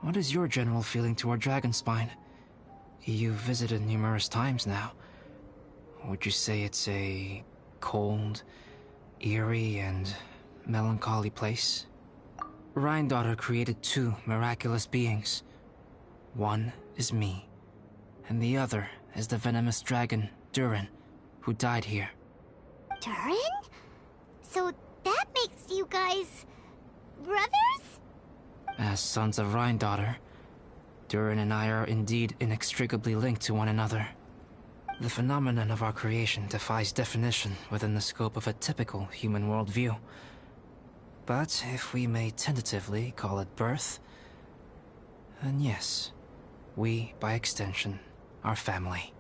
Speaker 11: what is your general feeling toward Dragonspine? You've visited numerous times now. Would you say it's a cold, eerie, and melancholy place? Rhine-Daughter created two miraculous beings. One is me, and the other is the venomous dragon, Durin, who died here.
Speaker 2: Durin? So that makes you guys... brothers?
Speaker 11: As sons of Rhine-Daughter, Durin and I are indeed inextricably linked to one another. The phenomenon of our creation defies definition within the scope of a typical human worldview. But if we may tentatively call it birth, then yes, we, by extension, are family.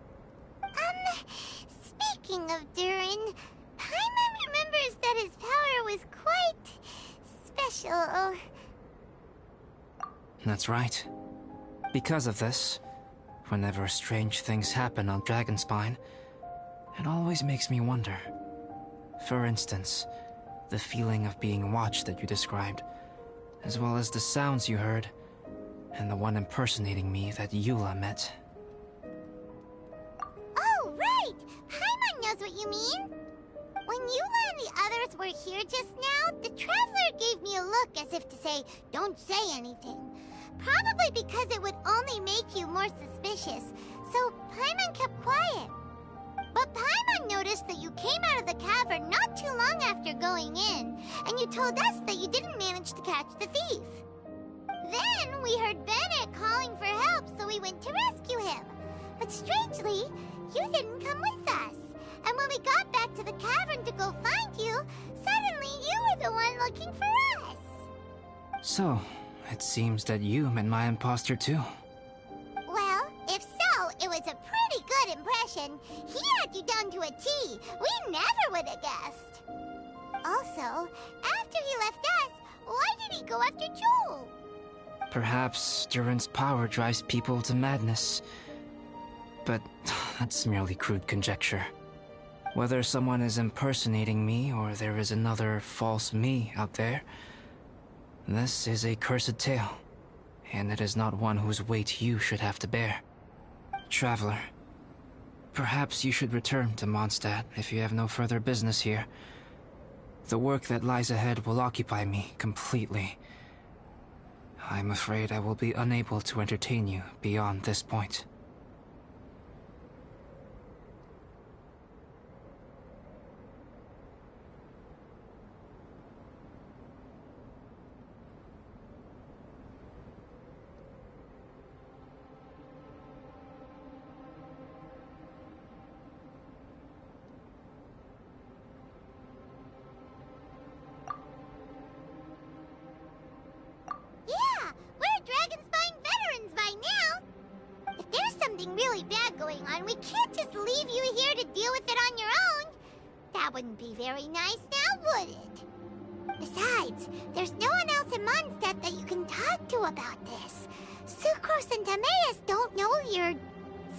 Speaker 2: Speaking of Durin, Paimon remembers that his power was quite... special.
Speaker 11: That's right. Because of this, whenever strange things happen on Dragonspine, it always makes me wonder. For instance, the feeling of being watched that you described, as well as the sounds you heard, and the one impersonating me that Eula met.
Speaker 2: Oh, right! Paimon knows what you mean! When Eula and the others were here just now, the Traveler gave me a look as if to say, don't say anything. Probably because it would only make you more suspicious, so Paimon kept quiet. But Paimon noticed that you came out of the cavern not too long after going in, and you told us that you didn't manage to catch the thief. Then we heard Bennett calling for help, so we went to rescue him. But strangely, you didn't come with us. And when we got back to the cavern to go find you, suddenly you were the one looking for us.
Speaker 11: So, it seems that you met my imposter too.
Speaker 2: Well, if so, it was a pretty good impression. He had you down to a T. We never would have guessed. Also, after he left us, why did he go after Joel?
Speaker 11: Perhaps Durin's power drives people to madness. But that's merely crude conjecture. Whether someone is impersonating me or there is another false me out there, this is a cursed tale, and it is not one whose weight you should have to bear. Traveler, perhaps you should return to Mondstadt if you have no further business here. The work that lies ahead will occupy me completely. I'm afraid I will be unable to entertain you beyond this point.
Speaker 2: Yeah, we're Dragonspine veterans by now. If there's something really bad going on, we can't just leave you here to deal with it on your own. That wouldn't be very nice now, would it? Besides, there's no one else in Mondstadt that you can talk to about this. Sucrose and Timaeus don't know your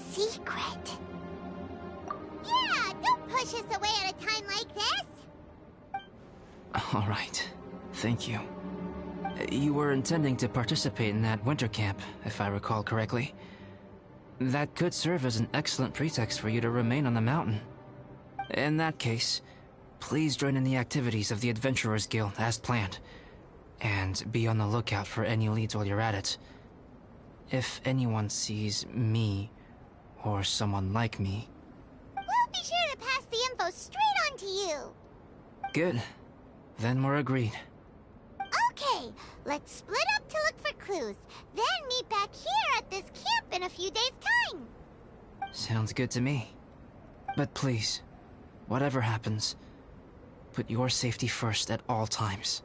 Speaker 2: secret. Yeah, don't push us away at a time like this.
Speaker 11: All right. Thank you. You were intending to participate in that winter camp, if I recall correctly. That could serve as an excellent pretext for you to remain on the mountain. In that case, please join in the activities of the Adventurers Guild as planned, and be on the lookout for any leads while you're at it. If anyone sees me, or someone like me...
Speaker 2: We'll be sure to pass the info straight on to you.
Speaker 11: Good. Then we're agreed.
Speaker 2: Okay, let's split up to look for clues, then meet back here at this camp in a few days' time.
Speaker 11: Sounds good to me. But please, whatever happens, put your safety first at all times.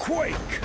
Speaker 16: Quake!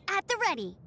Speaker 9: At the ready.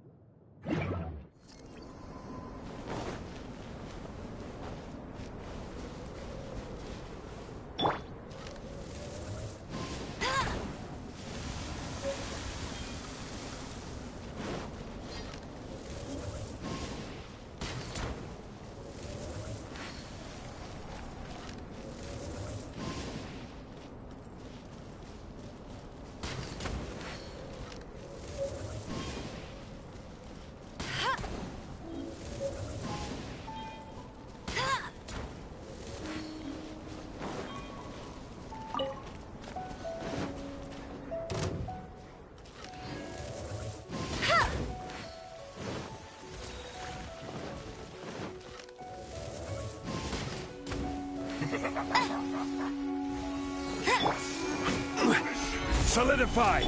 Speaker 16: Solidified!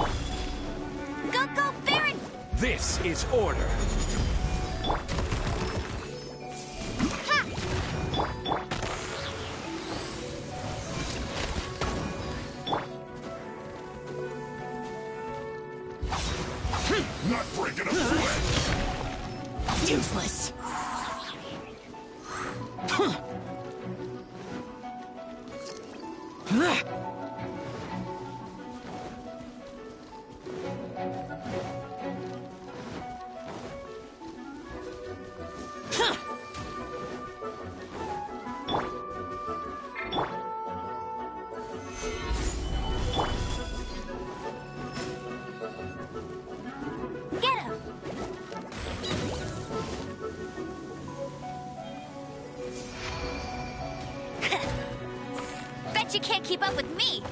Speaker 9: Go, Baron!
Speaker 16: This is order.
Speaker 10: Not breaking a sweat!
Speaker 15: Useless.
Speaker 9: Bet you can't keep up with me!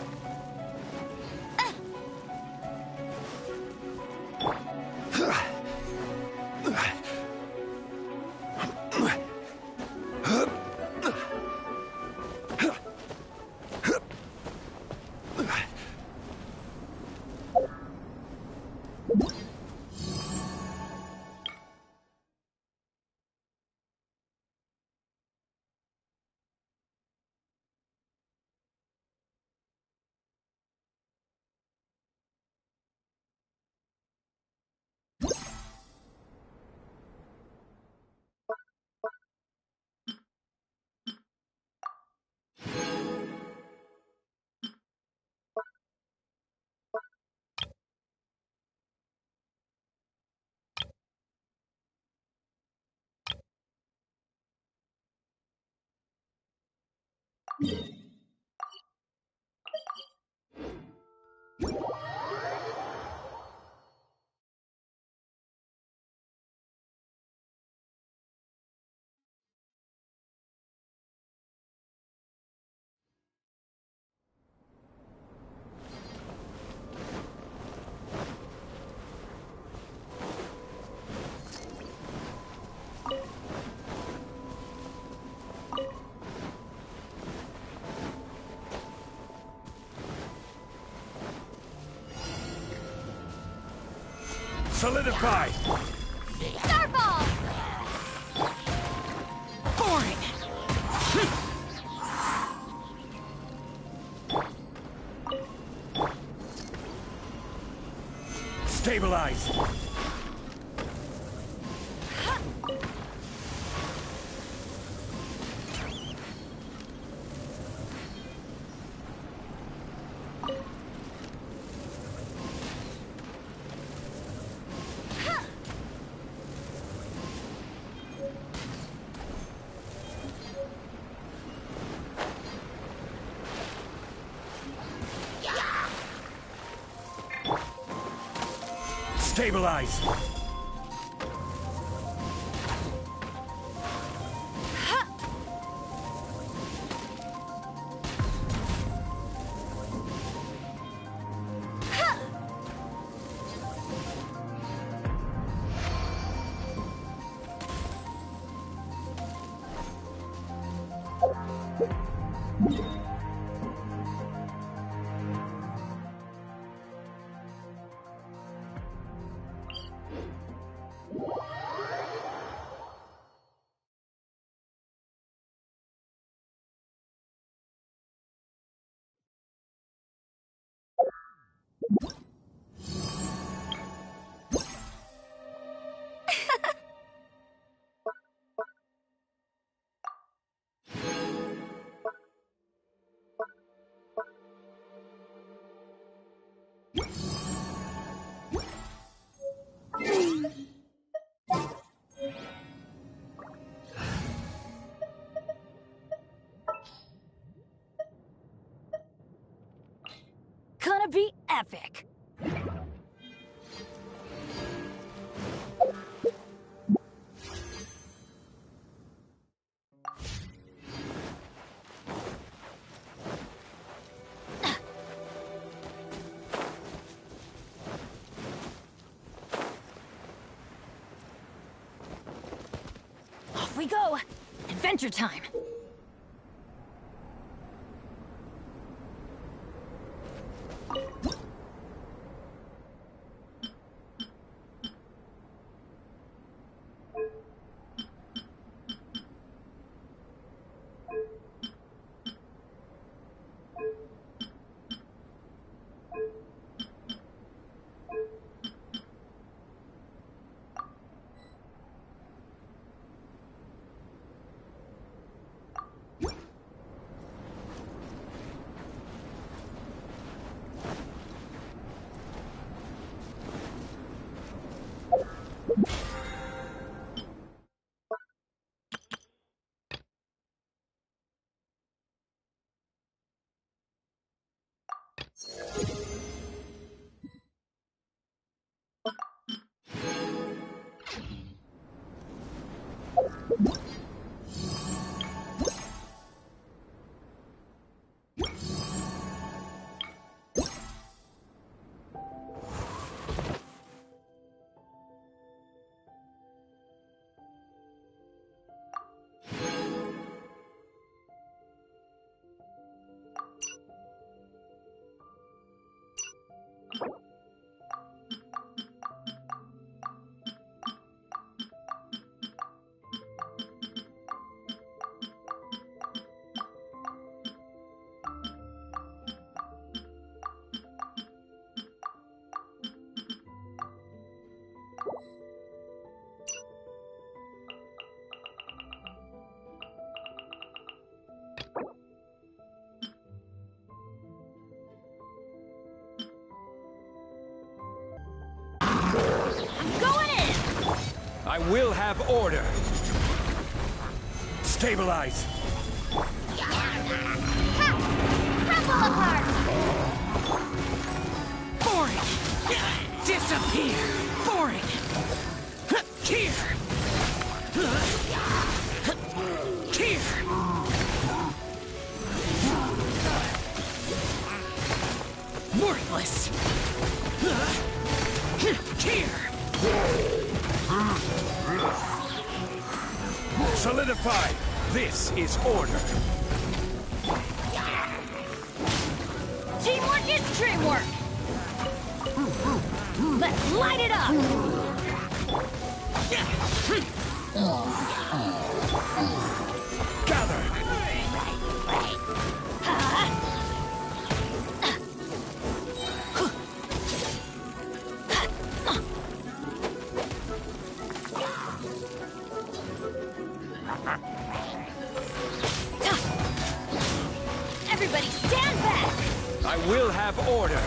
Speaker 16: Solidify!
Speaker 9: Starball!
Speaker 15: Boring!
Speaker 16: Stabilize! Stabilize!
Speaker 12: Gonna be epic! Off we go! Adventure time!
Speaker 16: I will have order. Stabilize.
Speaker 12: Crumble apart!
Speaker 15: Boring! Disappear! Boring! Here! Here! Worthless! Here!
Speaker 16: Solidify! This is order.
Speaker 12: Teamwork is dreamwork! Let's light it up!
Speaker 16: Gather!
Speaker 12: Everybody stand back!
Speaker 16: I will have order.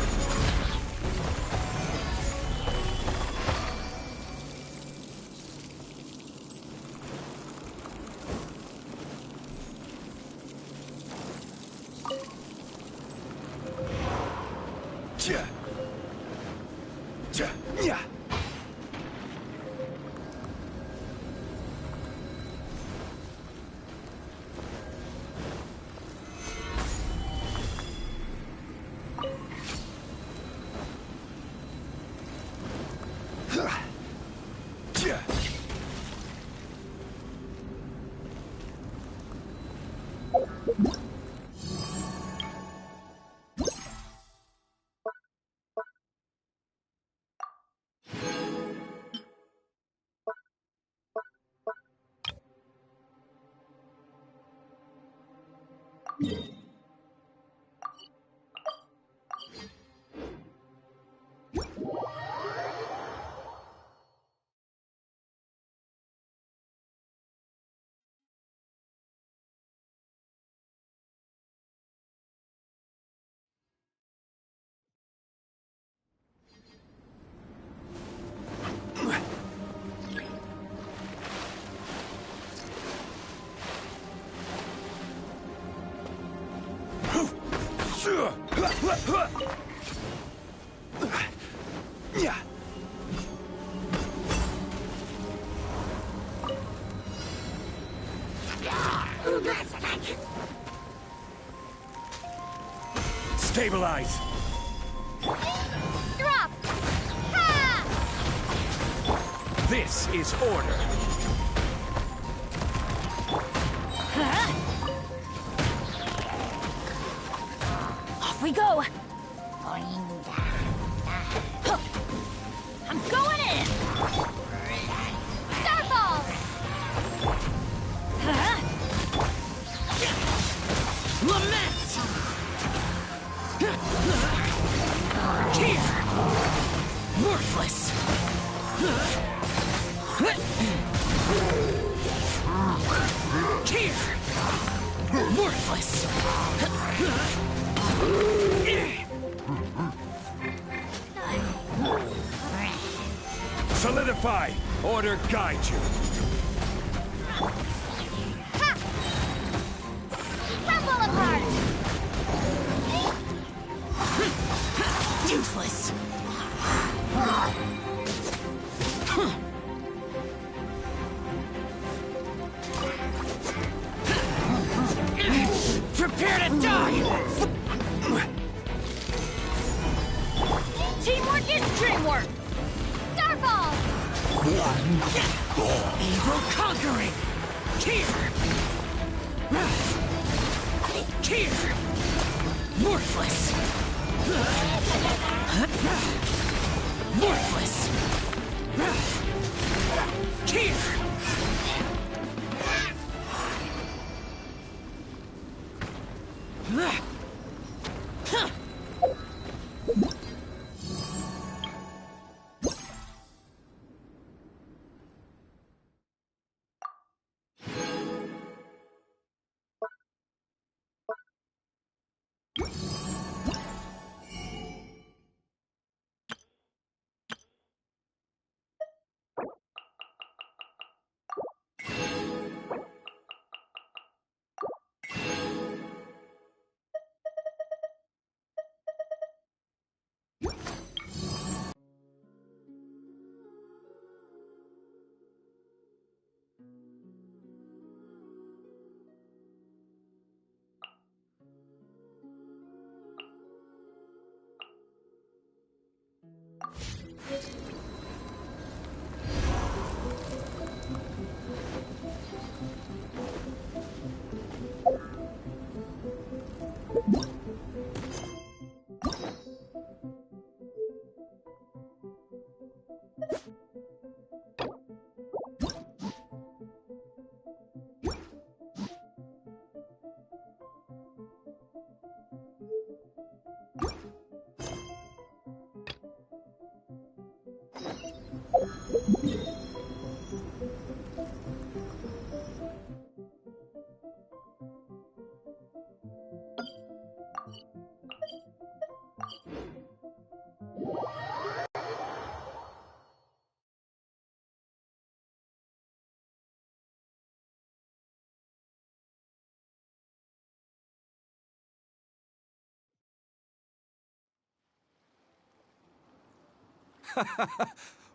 Speaker 16: Stabilize!
Speaker 12: Drop! Ha!
Speaker 16: This is order.
Speaker 12: Off we go! I'm going in! Starfall!
Speaker 15: Lament! Here! Worthless! Here! Worthless!
Speaker 16: Solidify! Order guide you.
Speaker 12: Ha! Crumble apart!
Speaker 15: Useless! Prepare to die!
Speaker 12: Teamwork is dreamwork! Starfall!
Speaker 15: Evil conquering! Here! Here! Worthless! Worthless! Here!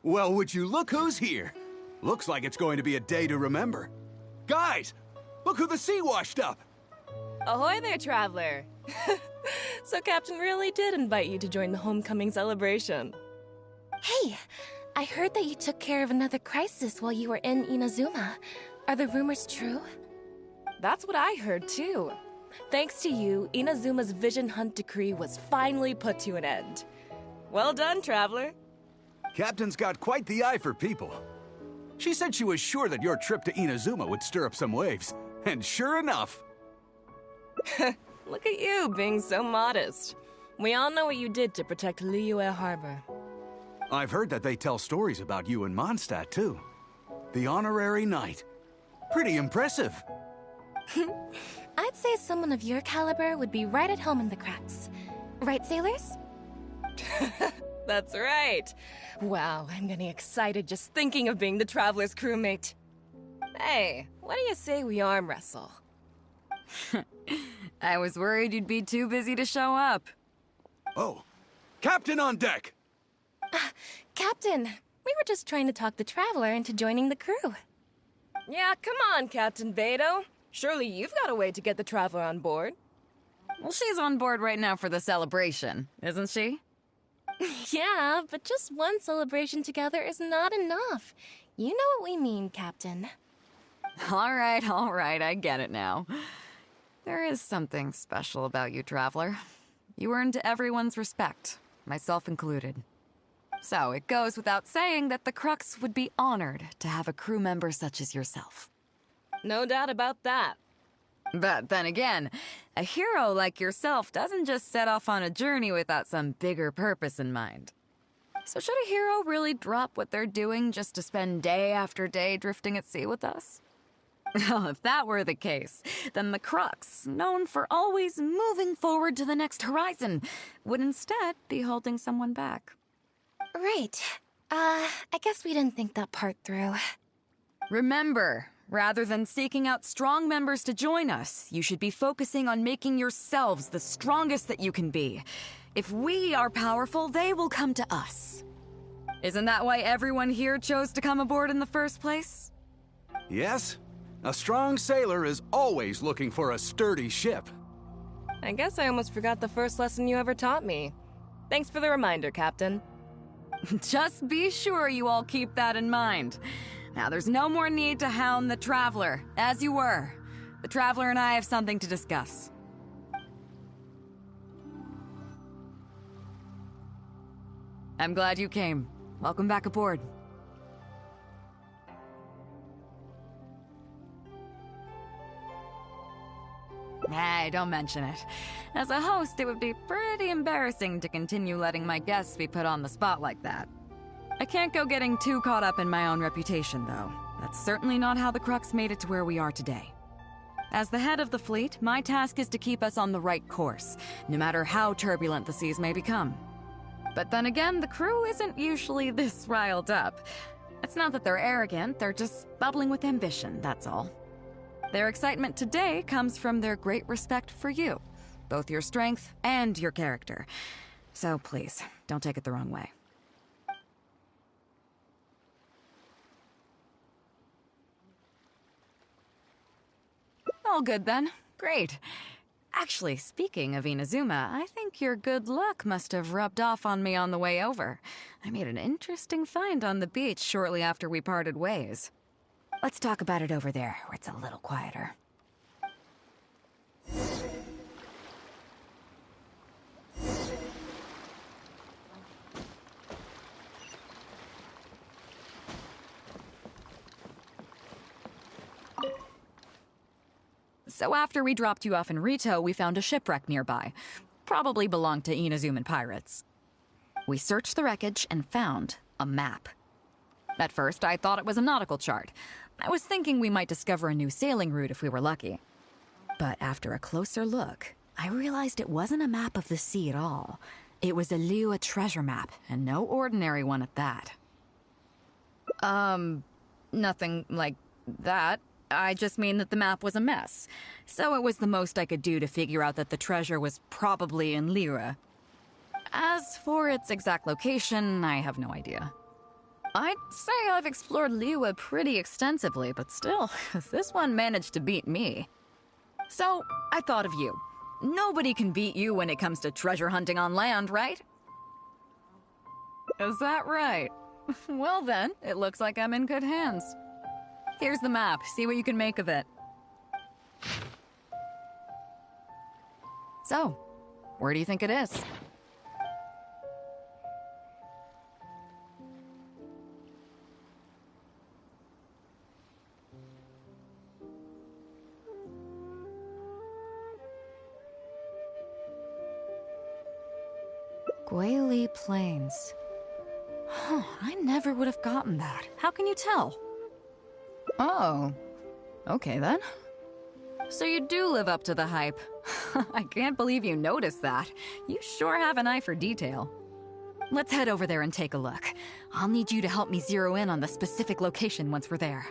Speaker 18: Well, would you look who's here? Looks like it's going to be a day to remember. Guys, look who the sea washed up!
Speaker 19: Ahoy there, traveler! So Captain really did invite you to join the homecoming celebration.
Speaker 20: Hey, I heard that you took care of another crisis while you were in Inazuma. Are the rumors true?
Speaker 19: That's what I heard, too. Thanks to you, Inazuma's Vision Hunt decree was finally put to an end. Well done, traveler.
Speaker 18: Captain's got quite the eye for people. She said she was sure that your trip to Inazuma would stir up some waves. And sure enough...
Speaker 19: Look at you, being so modest. We all know what you did to protect Liyue Harbor.
Speaker 18: I've heard that they tell stories about you in Mondstadt, too. The honorary knight. Pretty impressive.
Speaker 20: I'd say someone of your caliber would be right at home in the cracks. Right, sailors?
Speaker 19: That's right. Wow, I'm getting excited just thinking of being the Traveler's crewmate. Hey, what do you say we arm wrestle?
Speaker 21: I was worried you'd be too busy to show up.
Speaker 18: Oh, Captain on deck!
Speaker 20: Captain, we were just trying to talk the Traveler into joining the crew.
Speaker 19: Yeah, come on, Captain Beidou. Surely you've got a way to get the Traveler on board.
Speaker 21: Well, she's on board right now for the celebration, isn't she?
Speaker 20: Yeah, but just one celebration together is not enough. You know what we mean, Captain.
Speaker 21: All right, I get it now. There is something special about you, Traveler. You earned everyone's respect, myself included. So it goes without saying that the Crux would be honored to have a crew member such as yourself.
Speaker 19: No doubt about that.
Speaker 21: But then again, a hero like yourself doesn't just set off on a journey without some bigger purpose in mind. So should a hero really drop what they're doing just to spend day after day drifting at sea with us? Well, if that were the case, then the Crux, known for always moving forward to the next horizon, would instead be holding someone back.
Speaker 20: Right. I guess we didn't think that part through.
Speaker 21: Remember, rather than seeking out strong members to join us, you should be focusing on making yourselves the strongest that you can be. If we are powerful, they will come to us. Isn't that why everyone here chose to come aboard in the first place?
Speaker 18: Yes. A strong sailor is always looking for a sturdy ship.
Speaker 19: I guess I almost forgot the first lesson you ever taught me. Thanks for the reminder, Captain.
Speaker 21: Just be sure you all keep that in mind. Now, there's no more need to hound the Traveler, as you were. The Traveler and I have something to discuss. I'm glad you came. Welcome back aboard. Hey, don't mention it. As a host, it would be pretty embarrassing to continue letting my guests be put on the spot like that. I can't go getting too caught up in my own reputation, though. That's certainly not how the Crux made it to where we are today. As the head of the fleet, my task is to keep us on the right course, no matter how turbulent the seas may become. But then again, the crew isn't usually this riled up. It's not that they're arrogant, they're just bubbling with ambition, that's all. Their excitement today comes from their great respect for you, both your strength and your character. So please, don't take it the wrong way. All good then. Great. Actually, speaking of Inazuma, I think your good luck must have rubbed off on me on the way over. I made an interesting find on the beach shortly after we parted ways. Let's talk about it over there, where it's a little quieter. So after we dropped you off in Rito, we found a shipwreck nearby. Probably belonged to Inazuman pirates. We searched the wreckage and found a map. At first, I thought it was a nautical chart. I was thinking we might discover a new sailing route if we were lucky. But after a closer look, I realized it wasn't a map of the sea at all. It was a Liyue treasure map, and no ordinary one at that. Nothing like that. I just mean that the map was a mess. So it was the most I could do to figure out that the treasure was probably in Liyue. As for its exact location, I have no idea. I'd say I've explored Liyue pretty extensively, but still, this one managed to beat me. So, I thought of you. Nobody can beat you when it comes to treasure hunting on land, right? Is that right? Well then, it looks like I'm in good hands. Here's the map. See what you can make of it. So, where do you think it is? Guili Plains. Huh, I never would have gotten that. How can you tell? Oh, okay then. So you do live up to the hype. I can't believe you noticed that. You sure have an eye for detail. Let's head over there and take a look. I'll need you to help me zero in on the specific location once we're there.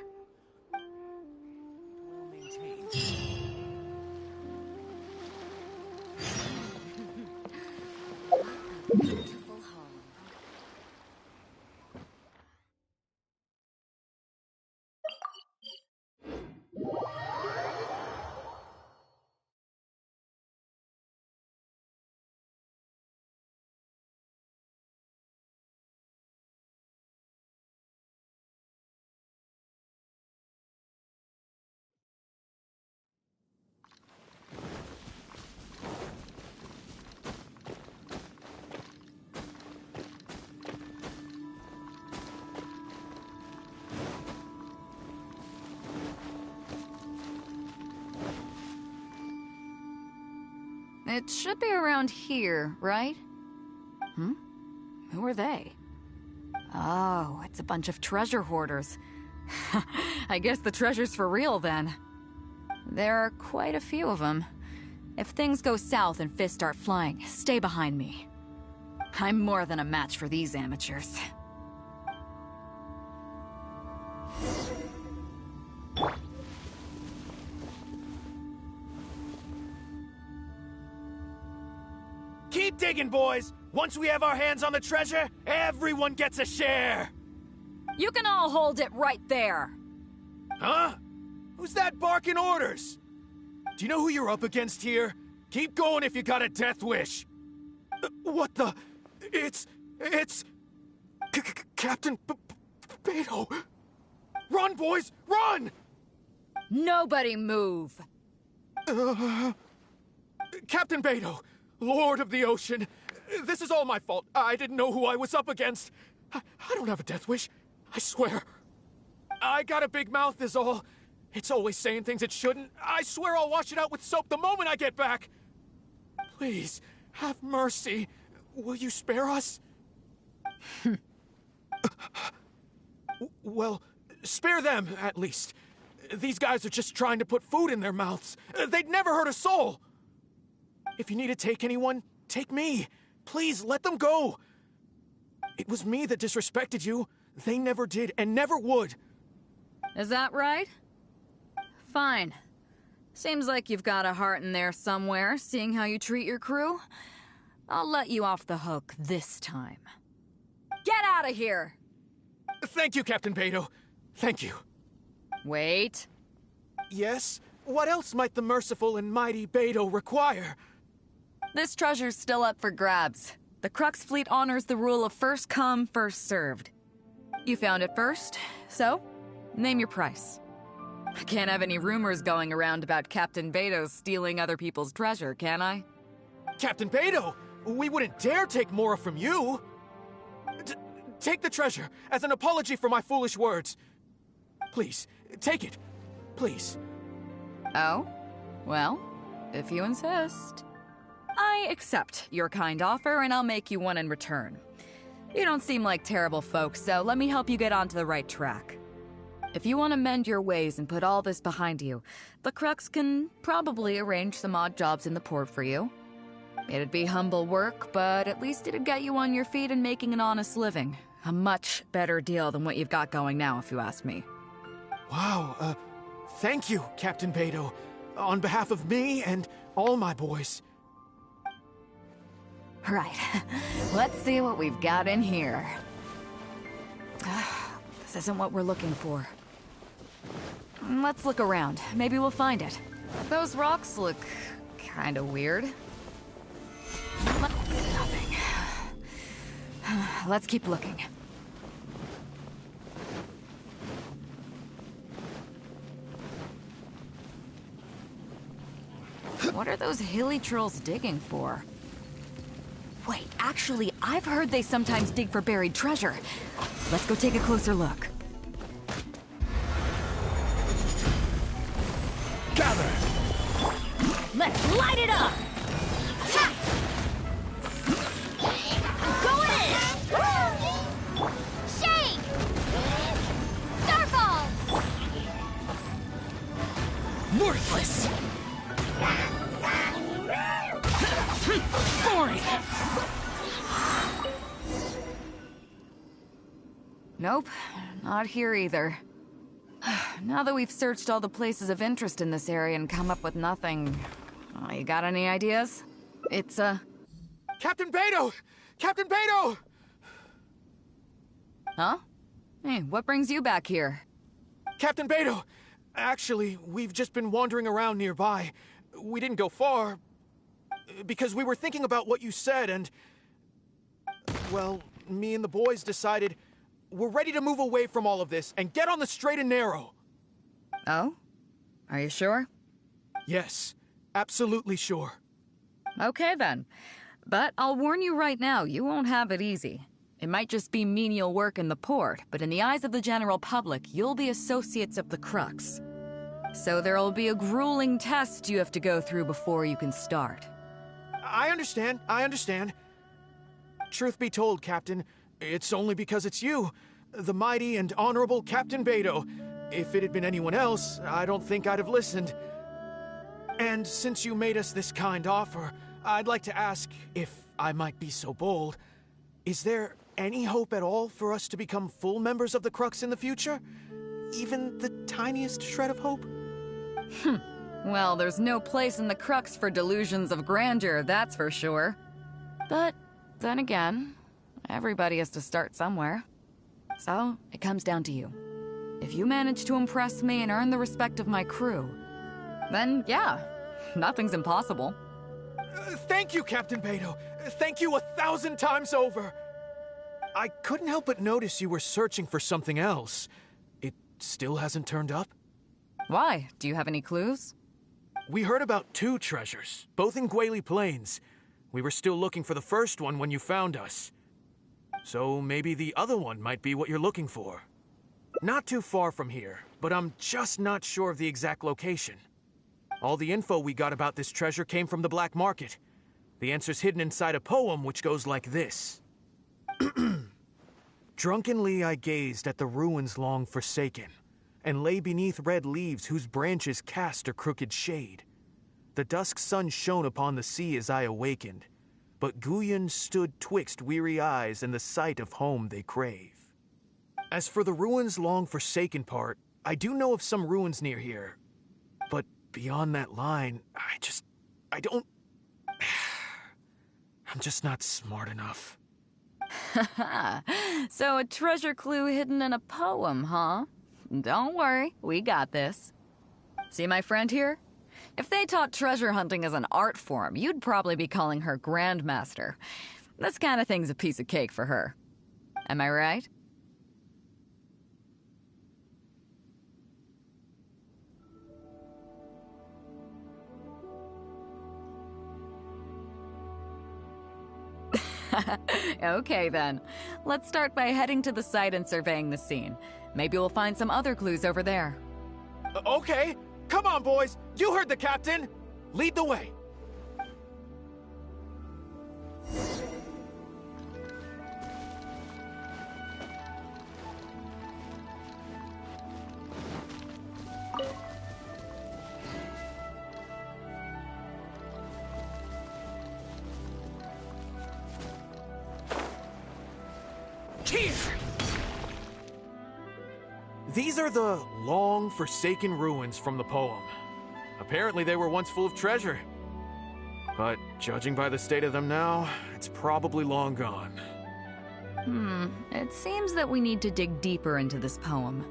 Speaker 21: It should be around here, right? Who are they? Oh, it's a bunch of treasure hoarders. I guess the treasure's for real then. There are quite a few of them. If things go south and fists start flying, stay behind me. I'm more than a match for these amateurs.
Speaker 1: Keep digging, boys! Once we have our hands on the treasure, everyone gets a share!
Speaker 21: You can all hold it right there!
Speaker 1: Huh? Who's that barking orders? Do you know who you're up against here? Keep going if you got a death wish! What the... It's... Captain Beidou! Run, boys! Run!
Speaker 21: Nobody move!
Speaker 1: Captain Beidou! Lord of the Ocean, this is all my fault. I didn't know who I was up against. I don't have a death wish. I swear. I got a big mouth is all. It's always saying things it shouldn't. I swear I'll wash it out with soap the moment I get back. Please, have mercy. Will you spare us? Well, spare them, at least. These guys are just trying to put food in their mouths. They'd never hurt a soul. If you need to take anyone, take me. Please, let them go. It was me that disrespected you. They never did and never would.
Speaker 21: Is that right? Fine. Seems like you've got a heart in there somewhere, seeing how you treat your crew. I'll let you off the hook this time. Get out of here!
Speaker 1: Thank you, Captain Beidou. Thank you.
Speaker 21: Wait.
Speaker 1: Yes? What else might the merciful and mighty Beidou require?
Speaker 21: This treasure's still up for grabs. The Crux fleet honors the rule of first come, first served. You found it first, so name your price. I can't have any rumors going around about Captain Beidou stealing other people's treasure, can I?
Speaker 1: Captain Beidou, we wouldn't dare take more from you. Take the treasure as an apology for my foolish words. Please, take it. Please.
Speaker 21: Oh? Well, if you insist. I accept your kind offer, and I'll make you one in return. You don't seem like terrible folks, so let me help you get onto the right track. If you want to mend your ways and put all this behind you, the Crux can probably arrange some odd jobs in the port for you. It'd be humble work, but at least it'd get you on your feet and making an honest living. A much better deal than what you've got going now, if you ask me.
Speaker 1: Wow, thank you, Captain Beidou. On behalf of me and all my boys.
Speaker 21: Right. Let's see what we've got in here. This isn't what we're looking for. Let's look around. Maybe we'll find it. Those rocks look kind of weird. Nothing. Let's keep looking. What are those hilly trolls digging for? Wait, actually, I've heard they sometimes dig for buried treasure. Let's go take a closer look.
Speaker 16: Gather!
Speaker 12: Let's light it up!
Speaker 9: Go in! Shake! Starfall!
Speaker 16: Worthless!
Speaker 21: Boring! Nope, not here either. Now that we've searched all the places of interest in this area and come up with nothing, you got any ideas? It's,
Speaker 1: Captain Beidou! Captain Beidou!
Speaker 21: Huh? Hey, what brings you back here?
Speaker 1: Captain Beidou! Actually, we've just been wandering around nearby. We didn't go far, because we were thinking about what you said, and... well, me and the boys decided we're ready to move away from all of this and get on the straight and narrow.
Speaker 21: Oh? Are you sure?
Speaker 1: Yes, absolutely sure.
Speaker 21: Okay then. But I'll warn you right now, you won't have it easy. It might just be menial work in the port, but in the eyes of the general public, you'll be associates of the Crux. So there'll be a grueling test you have to go through before you can start.
Speaker 1: I understand. Truth be told, Captain, it's only because it's you, the mighty and honorable Captain Beidou. If it had been anyone else, I don't think I'd have listened. And since you made us this kind offer, I'd like to ask, if I might be so bold, is there any hope at all for us to become full members of the Crux in the future? Even the tiniest shred of hope?
Speaker 21: Well, there's no place in the Crux for delusions of grandeur, that's for sure. But then again, everybody has to start somewhere. So, it comes down to you. If you manage to impress me and earn the respect of my crew, then yeah, nothing's impossible.
Speaker 1: Thank you, Captain Beidou. Thank you 1,000 times over. I couldn't help but notice you were searching for something else. It still hasn't turned up?
Speaker 21: Why? Do you have any clues?
Speaker 1: We heard about 2 treasures, both in Guili Plains. We were still looking for the first one when you found us. So maybe the other one might be what you're looking for. Not too far from here, but I'm just not sure of the exact location. All the info we got about this treasure came from the black market. The answer's hidden inside a poem which goes like this. Drunkenly I gazed at the ruins long forsaken, and lay beneath red leaves whose branches cast a crooked shade. The dusk sun shone upon the sea as I awakened, but Guyon stood twixt weary eyes and the sight of home they crave. As for the ruins long forsaken part, I do know of some ruins near here, but beyond that line, I don't... I'm just not smart enough.
Speaker 21: So a treasure clue hidden in a poem, huh? Don't worry, we got this. See my friend here? If they taught treasure hunting as an art form, you'd probably be calling her Grandmaster. This kind of thing's a piece of cake for her. Am I right? Okay then. Let's start by heading to the site and surveying the scene. Maybe we'll find some other clues over there.
Speaker 1: Okay, come on boys, you heard the captain. Lead the way.
Speaker 16: here!
Speaker 1: These are the long forsaken ruins from the poem. Apparently they were once full of treasure. But judging by the state of them now, it's probably long gone.
Speaker 21: It seems that we need to dig deeper into this poem.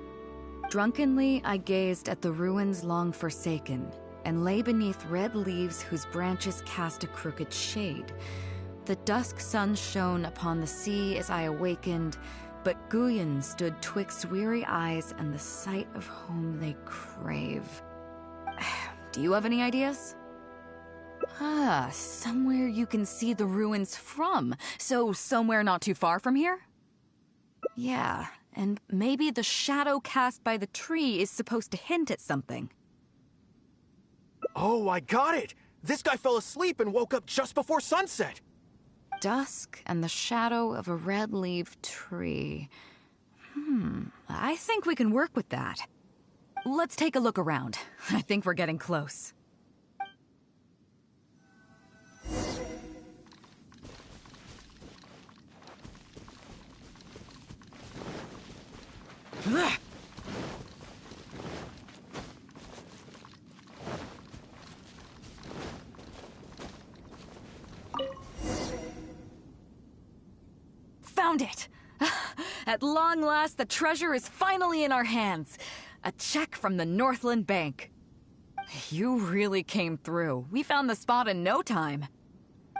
Speaker 21: Drunkenly, I gazed at the ruins long forsaken, and lay beneath red leaves whose branches cast a crooked shade. The dusk sun shone upon the sea as I awakened, but Guyon stood twixt weary eyes and the sight of home they crave. Do you have any ideas? Somewhere you can see the ruins from, so somewhere not too far from here? Yeah, and maybe the shadow cast by the tree is supposed to hint at something.
Speaker 1: Oh, I got it! This guy fell asleep and woke up just before sunset!
Speaker 21: Dusk and the shadow of a red-leaved tree. I think we can work with that. Let's take a look around. I think we're getting close. Found it! At long last, the treasure is finally in our hands. A check from the Northland Bank. You really came through. We found the spot in no time.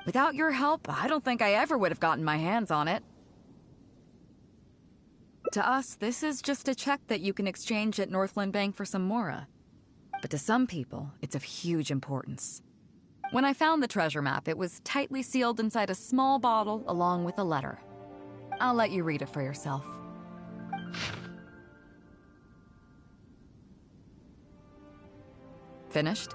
Speaker 21: Without your help, I don't think I ever would have gotten my hands on it. To us, this is just a check that you can exchange at Northland Bank for some Mora. But to some people, it's of huge importance. When I found the treasure map, it was tightly sealed inside a small bottle along with a letter. I'll let you read it for yourself. Finished?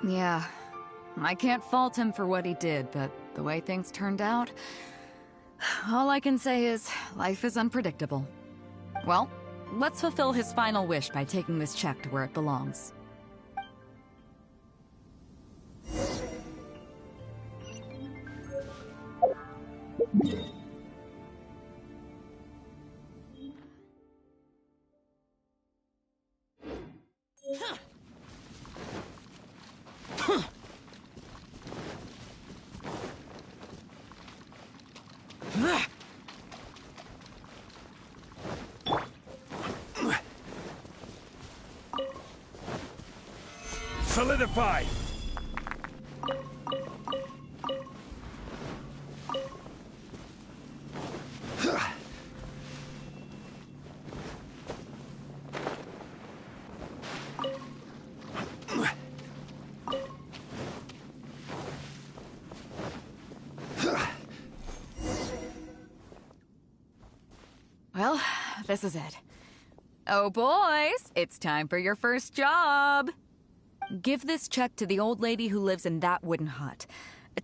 Speaker 21: Yeah, I can't fault him for what he did, but the way things turned out, all I can say is life is unpredictable. Well, let's fulfill his final wish by taking this check to where it belongs.
Speaker 16: Solidify!
Speaker 21: Well, this is it. Oh boys, it's time for your first job! Give this check to the old lady who lives in that wooden hut.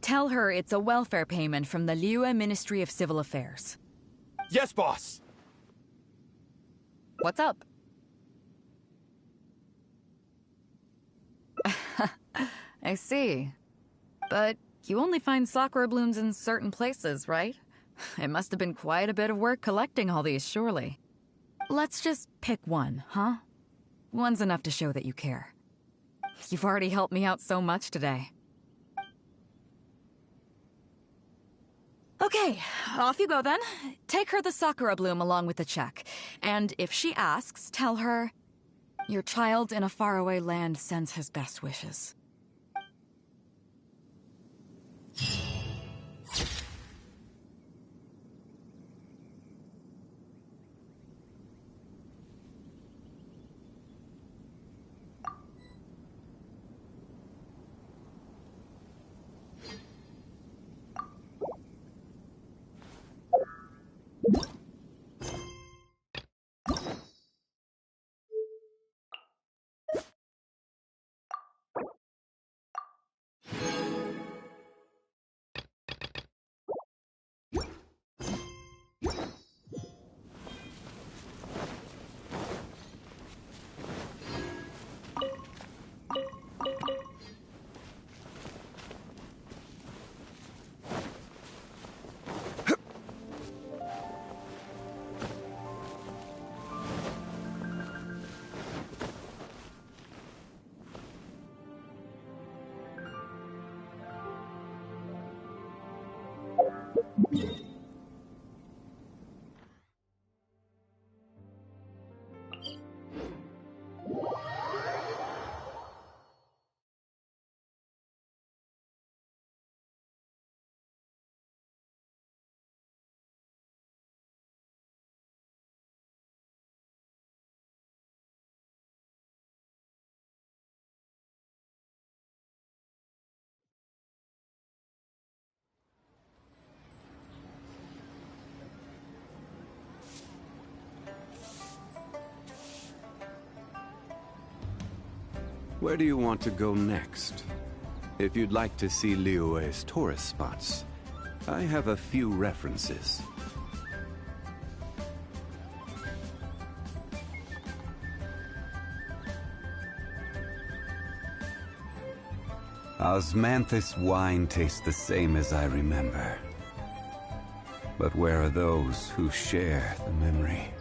Speaker 21: Tell her it's a welfare payment from the Liyue Ministry of Civil Affairs.
Speaker 1: Yes, boss!
Speaker 21: What's up? I see. But you only find sakura blooms in certain places, right? It must have been quite a bit of work collecting all these, surely. Let's just pick one, huh? One's enough to show that you care. You've already helped me out so much today. Okay, off you go then. Take her the sakura bloom along with the check. And if she asks, tell her, your child in a faraway land sends his best wishes.
Speaker 18: Where do you want to go next? If you'd like to see Liyue's tourist spots, I have a few references. Osmanthus wine tastes the same as I remember. But where are those who share the memory?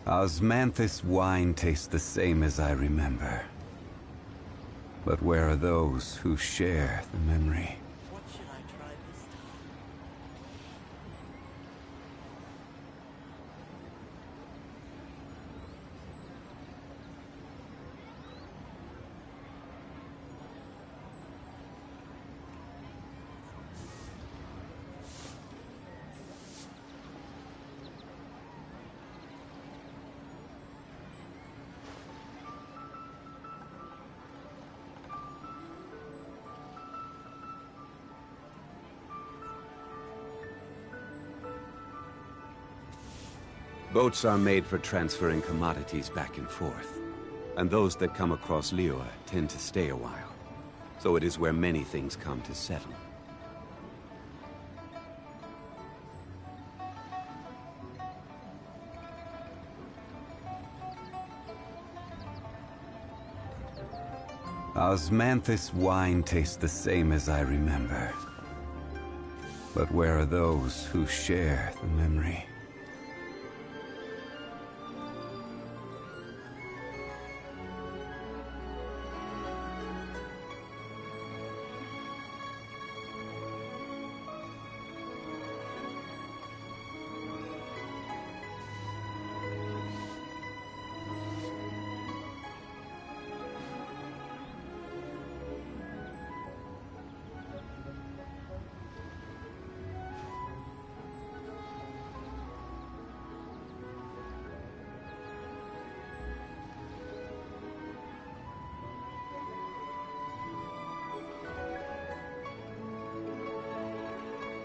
Speaker 18: Osmanthus wine tastes the same as I remember. But where are those who share the memory?
Speaker 3: What should I try this time?
Speaker 18: Boats are made for transferring commodities back and forth, and those that come across Liyue tend to stay a while. So it is where many things come to settle. Osmanthus wine tastes the same as I remember. But where are those who share the memory?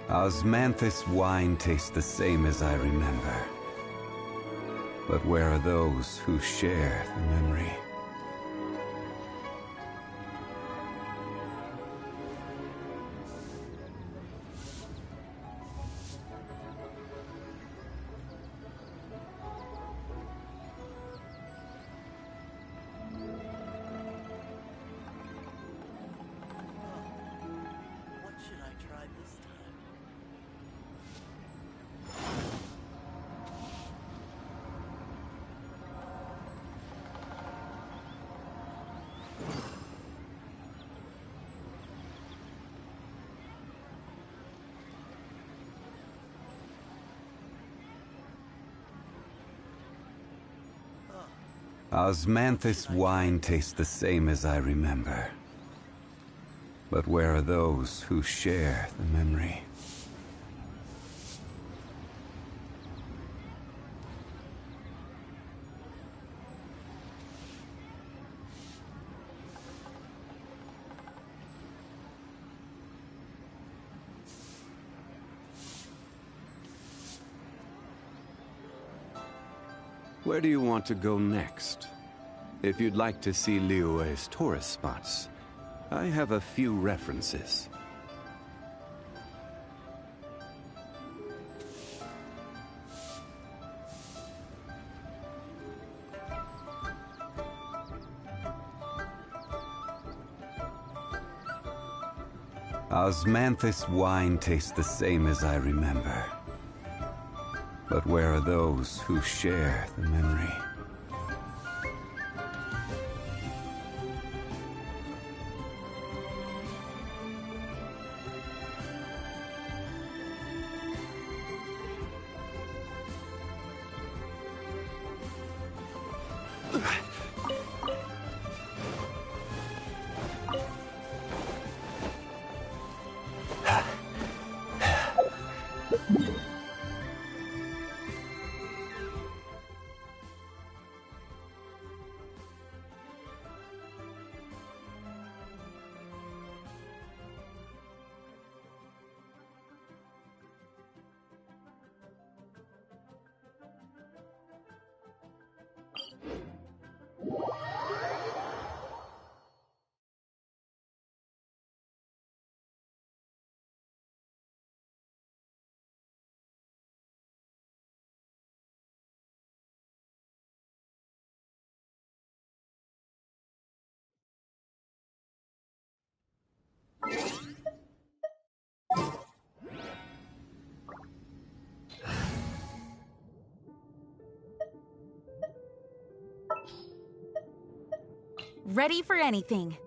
Speaker 18: Osmanthus wine tastes the same as I remember. But where are those who share the memory?
Speaker 3: What should I try this time?
Speaker 18: Osmanthus wine tastes the same as I remember. But where are those who share the memory? Where do you want to go next? If you'd like to see Liyue's tourist spots, I have a few references. Osmanthus wine tastes the same as I remember. But where are those who share the memory?
Speaker 12: Ready for anything.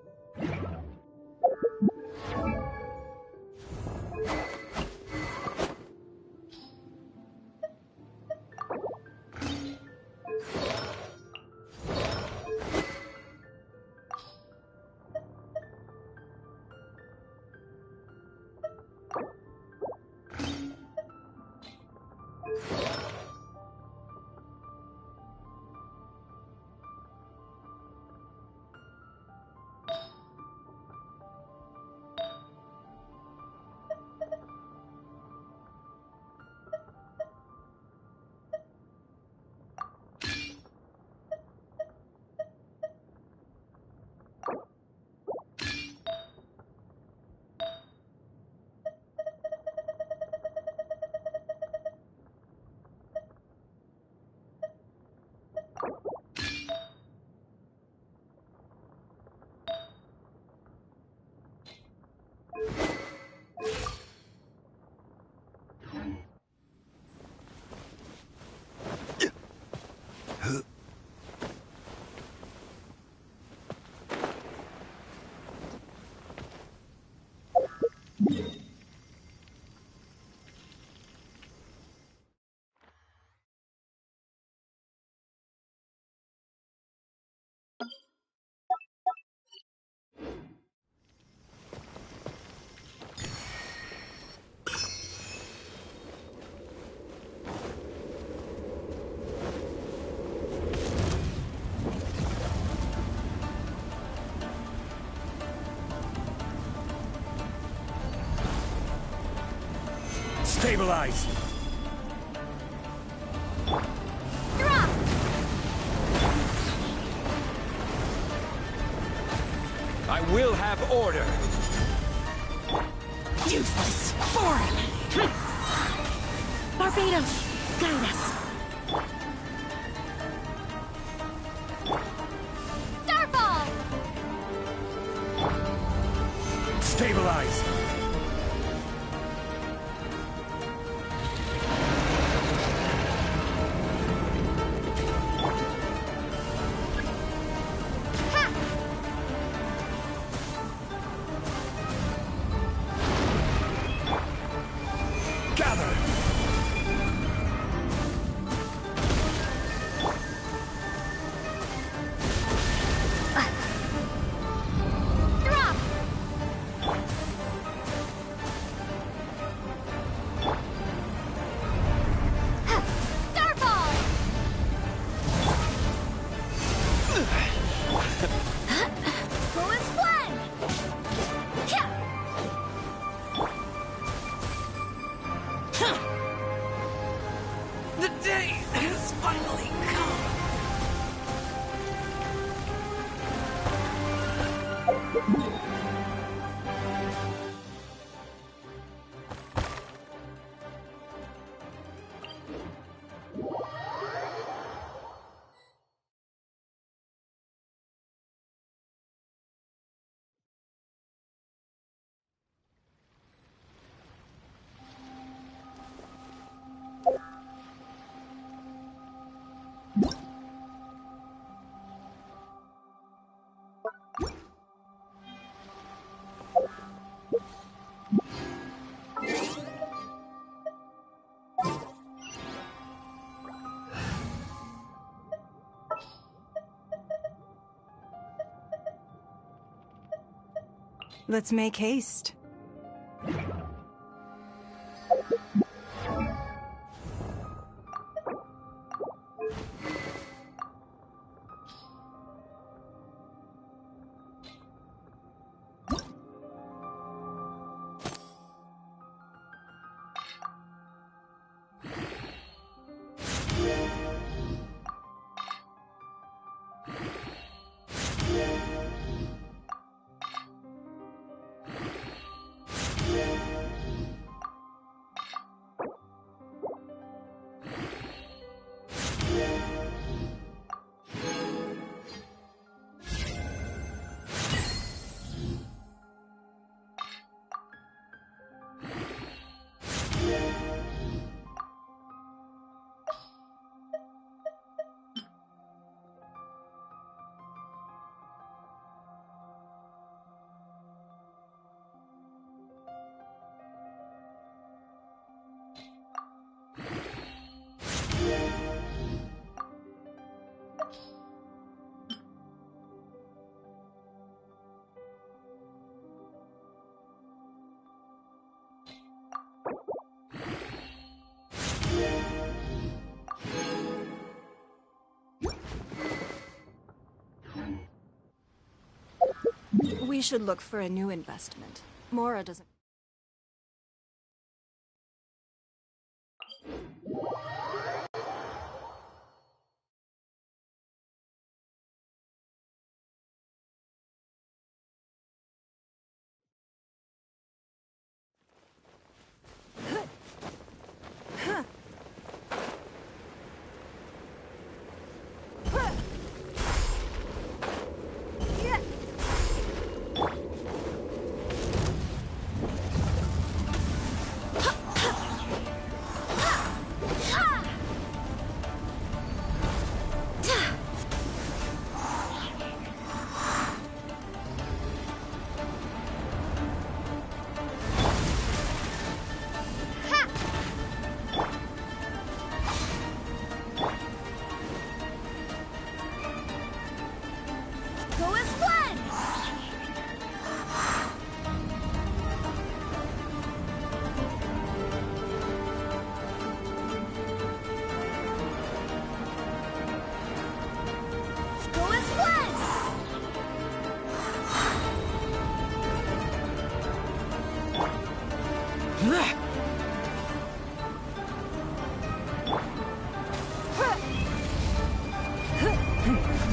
Speaker 16: Stabilize!
Speaker 12: Drop!
Speaker 16: I will have order!
Speaker 15: Useless! Foreign! Barbados, guide us!
Speaker 12: Starfall!
Speaker 16: Stabilize!
Speaker 15: The day has finally come.
Speaker 4: Let's make haste. We should look for a new investment. Mora doesn't...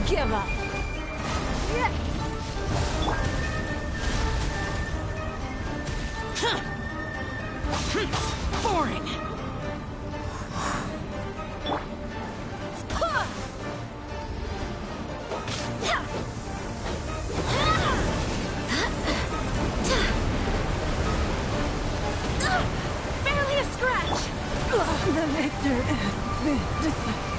Speaker 17: Give up.
Speaker 15: Boring.
Speaker 12: Barely a scratch!
Speaker 4: The victor has been decided.